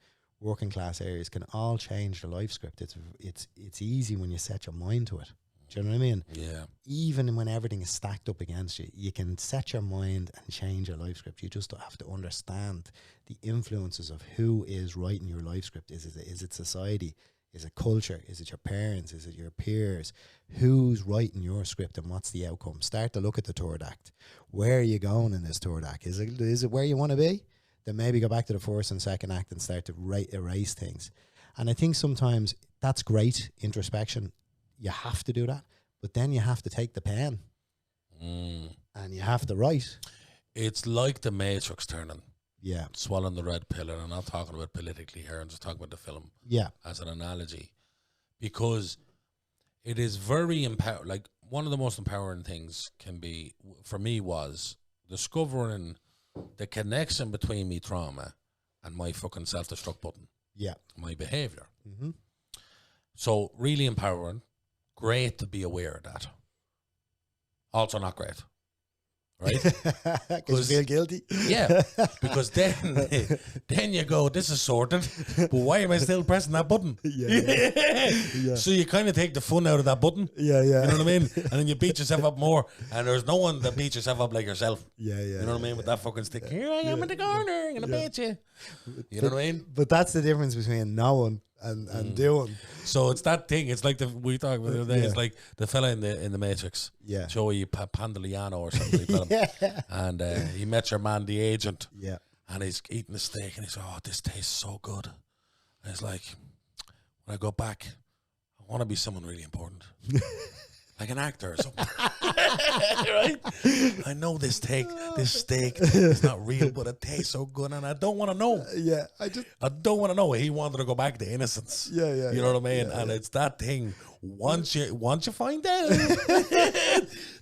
working class areas can all change their life script. It's easy when you set your mind to it. Do you know what I mean? Yeah. Even when everything is stacked up against you, you can set your mind and change your life script. You just have to understand the influences of who is writing your life script. Is it society? Is it culture? Is it your parents? Is it your peers? Who's writing your script, and what's the outcome? Start to look at the third act. Where are you going in this third act? Is it where you want to be? Then maybe go back to the first and second act and start to erase things. And I think sometimes that's great, introspection. You have to do that, but then you have to take the pen and you have to write. It's like the Matrix, Tiernan. Yeah. Swallowing the red pill, and I'm not talking about politically here, I'm just talking about the film. Yeah. As an analogy. Because it is very empowering. Like, one of the most empowering things can be, for me, was discovering the connection between me trauma and my fucking self-destruct button. Yeah. My behaviour. Mm-hmm. So, really empowering. Great to be aware of that. Also not great. Right? Because you feel guilty. Yeah. Because then you go, this is sorted, but why am I still pressing that button? Yeah. So you kind of take the fun out of that button. Yeah. You know what I mean? And then you beat yourself up more, and there's no one that beats yourself up like yourself. Yeah. You know what I mean? With that fucking stick. Here I am in the corner, I'm going to beat you. You know what I mean? But that's the difference between knowing and doing. So it's that thing. It's like we talked about the other day. It's like the fella in the Matrix. Yeah. Joey Pandoliano or something. And he met your man, the agent. Yeah. And he's eating the steak, and he's like, oh, this tastes so good. And it's like, when I go back, I want to be someone really important. Like an actor or something. Right? I know this steak is not real, but it tastes so good, and I don't want to know. Yeah. I don't want to know. He wanted to go back to innocence. Yeah. You know what I mean? And it's that thing. Once you find out,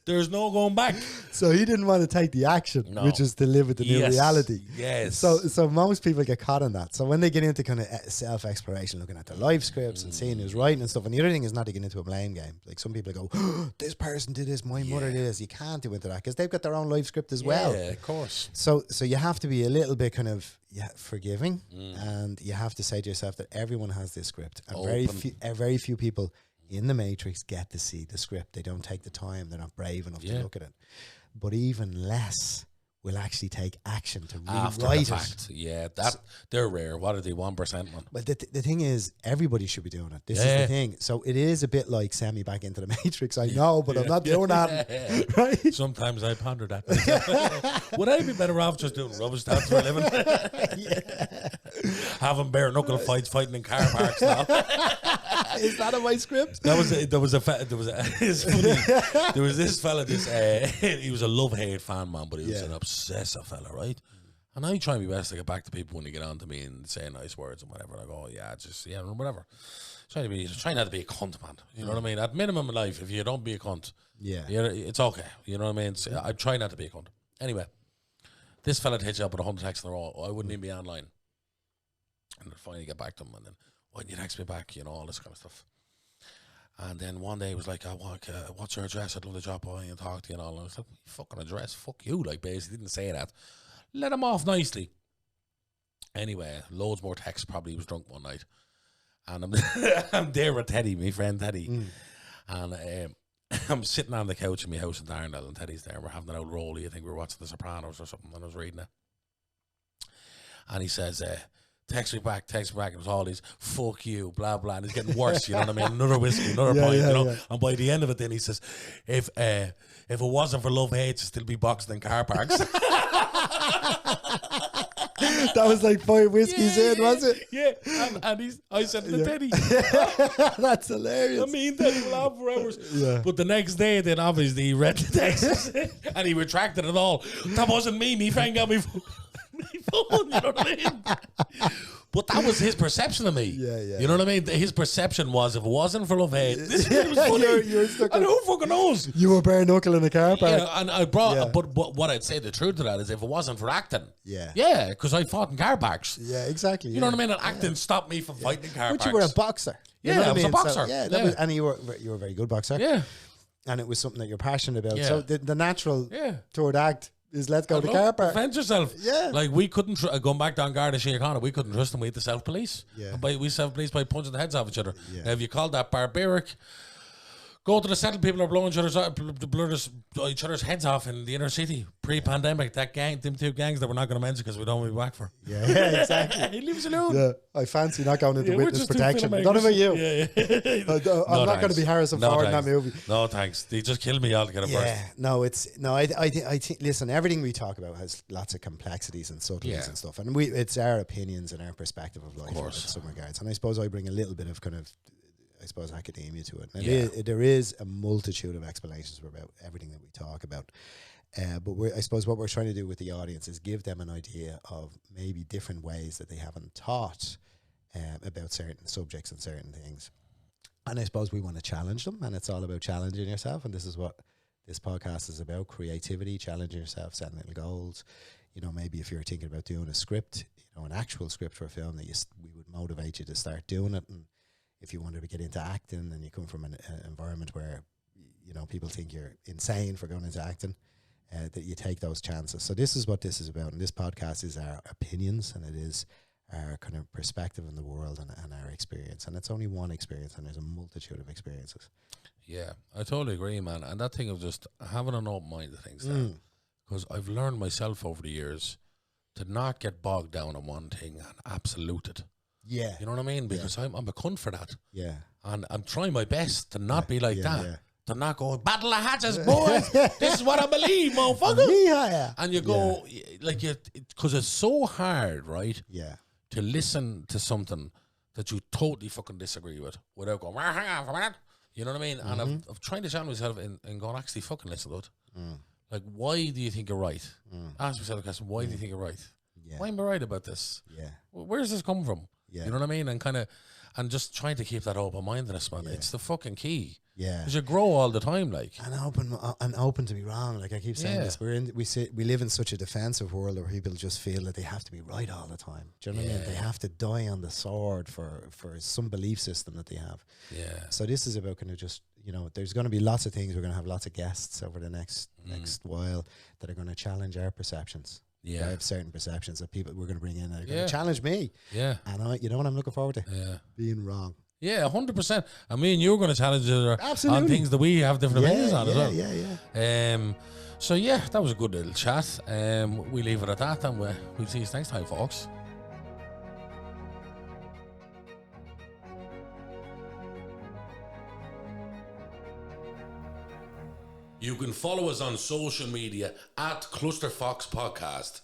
there's no going back. So he didn't want to take the action, which is to live with the new reality. Yes. So most people get caught in that. So when they get into kind of self-exploration, looking at their life scripts and seeing who's writing and stuff, and the other thing is not to get into a blame game. Like, some people go, oh, this person did this, my mother did this. You can't do into that because they've got their own life script as well. Yeah, of course. So you have to be a little bit kind of forgiving, and you have to say to yourself that everyone has this script, and very few people in the Matrix get to see the script. They don't take the time. They're not brave enough to look at it. But even less will actually take action to rewrite it. Yeah, they're rare. What are they, 1%, man? But the thing is, everybody should be doing it. This is the thing. So it is a bit like send me back into the Matrix. I know, but I'm not doing that. Right? Sometimes I ponder that. Would I be better off just doing rubbish stats for a living? Having bare knuckle fights, fighting in car parks now. Is that in my script? It's funny. There was this fella. He was a love-hate fan, man, but he was an obsessive fella, right? And I try my best to get back to people when they get on to me and say nice words and whatever. I go, whatever. Try not to be a cunt, man. You know what I mean? At minimum in life, if you don't be a cunt, it's okay. You know what I mean? I try not to be a cunt. Anyway, this fella hit you up with 100 texts in a row. I wouldn't even be online. And I'd finally get back to him, and then, why didn't you text me back? You know, all this kind of stuff. And then one day he was like, what's your address? I'd love to drop by and talk to you and all. And I was like, fucking address? Fuck you. Like, basically, didn't say that. Let him off nicely. Anyway, loads more texts. Probably he was drunk one night. And I'm there with Teddy, my friend Teddy. And I'm sitting on the couch in my house in Darnell, and Teddy's there. We're having an old rollie. I think we were watching The Sopranos or something, and I was reading it. And he says, text me back. It was all these, fuck you, blah, blah. And it's getting worse, you know what I mean? Another whiskey, another pint, you know? And by the end of it, then he says, if it wasn't for love hate, you'd still be boxing in car parks. That was like 5 whiskeys in, was it? Yeah, and I said the Teddy. That's hilarious. I mean, they laugh for hours. Yeah. But the next day, then obviously he read the text and he retracted it all. That wasn't me. Me friend got me phone. You know what I mean? But that was his perception of me. Yeah. You know what I mean? His perception was, if it wasn't for love hate, this was funny. You're stuck And who fucking knows? You were bare knuckle in the car park. Yeah, and I brought, but what I'd say the truth to that is, if it wasn't for acting, Yeah, because I fought in car parks. Yeah, exactly. You know what I mean? And acting stopped me from fighting in car parks. But you were a boxer. You Yeah, know what I was a boxer. So, Yeah. and you were a very good boxer. Yeah. And it was something that you're passionate about. Yeah. So the natural Yeah. third act is let's go to the car park. Defend yourself. Yeah. Like, we couldn't, going back to Ungarnishing, we couldn't trust them. We had to self-police. Yeah. We self-police by punching the heads off each other. Yeah. Now, if you call that barbaric, go to the settled people are blowing each other's heads off in the inner city pre-pandemic. That gang, them two gangs that we're not going to mention because we don't want to be back for. Yeah, exactly. He leaves alone. Yeah, I fancy not going into Yeah, we're witness just two protection. filmmakers. Not about you. Yeah. I'm not going to be Harrison Ford in that movie. No thanks. They just killed me altogether first. I think. Listen, everything we talk about has lots of complexities and subtleties and stuff, and it's our opinions and our perspective of life in some regards. And I suppose I bring a little bit of academia to it. And there is a multitude of explanations about everything that we talk about. But I suppose what we're trying to do with the audience is give them an idea of maybe different ways that they haven't thought about certain subjects and certain things. And I suppose we want to challenge them, and it's all about challenging yourself. And this is what this podcast is about: creativity, challenging yourself, setting little goals. You know, maybe if you're thinking about doing a script, an actual script for a film, we would motivate you to start doing it. And if you wanted to get into acting and you come from an environment where, people think you're insane for going into acting, that you take those chances. So this is what this is about. And this podcast is our opinions, and it is our kind of perspective in the world and our experience. And it's only one experience, and there's a multitude of experiences. Yeah, I totally agree, man. And that thing of just having an open mind to things there. Because I've learned myself over the years to not get bogged down on one thing and absolute it. Yeah. You know what I mean? Because I'm a cunt for that. Yeah. And I'm trying my best to not be like that. Yeah. To not go, battle of hatches, boys. This is what I believe, motherfucker. Yeah. And you go, because it's so hard, right? Yeah. To listen to something that you totally fucking disagree with without going, well, hang on for a minute. You know what I mean? And I'm trying to challenge myself and going, actually fucking listen to it. Like, why do you think you're right? Ask yourself a question, why do you think you're right? Yeah. Why am I right about this? Yeah. Where's this come from? Yeah. You know what I mean? And just trying to keep that open-mindedness, man. It's the fucking key. Yeah. Because you grow all the time, like. And open to be wrong. Like I keep saying this, we live in such a defensive world where people just feel that they have to be right all the time. Do you know what I mean? They have to die on the sword for some belief system that they have. Yeah. So this is about kind of just, there's going to be lots of things. We're going to have lots of guests over the next while that are going to challenge our perceptions. Yeah. I have certain perceptions that people we're going to bring in that are going to challenge me. Yeah. And you know what I'm looking forward to? Yeah. Being wrong. Yeah, 100%. I mean, you're going to challenge each other Absolutely. on things that we have different opinions on as well. Yeah. So yeah, that was a good little chat. We leave it at that, and we'll see you next time, folks. You can follow us on social media at Clusterfox Podcast.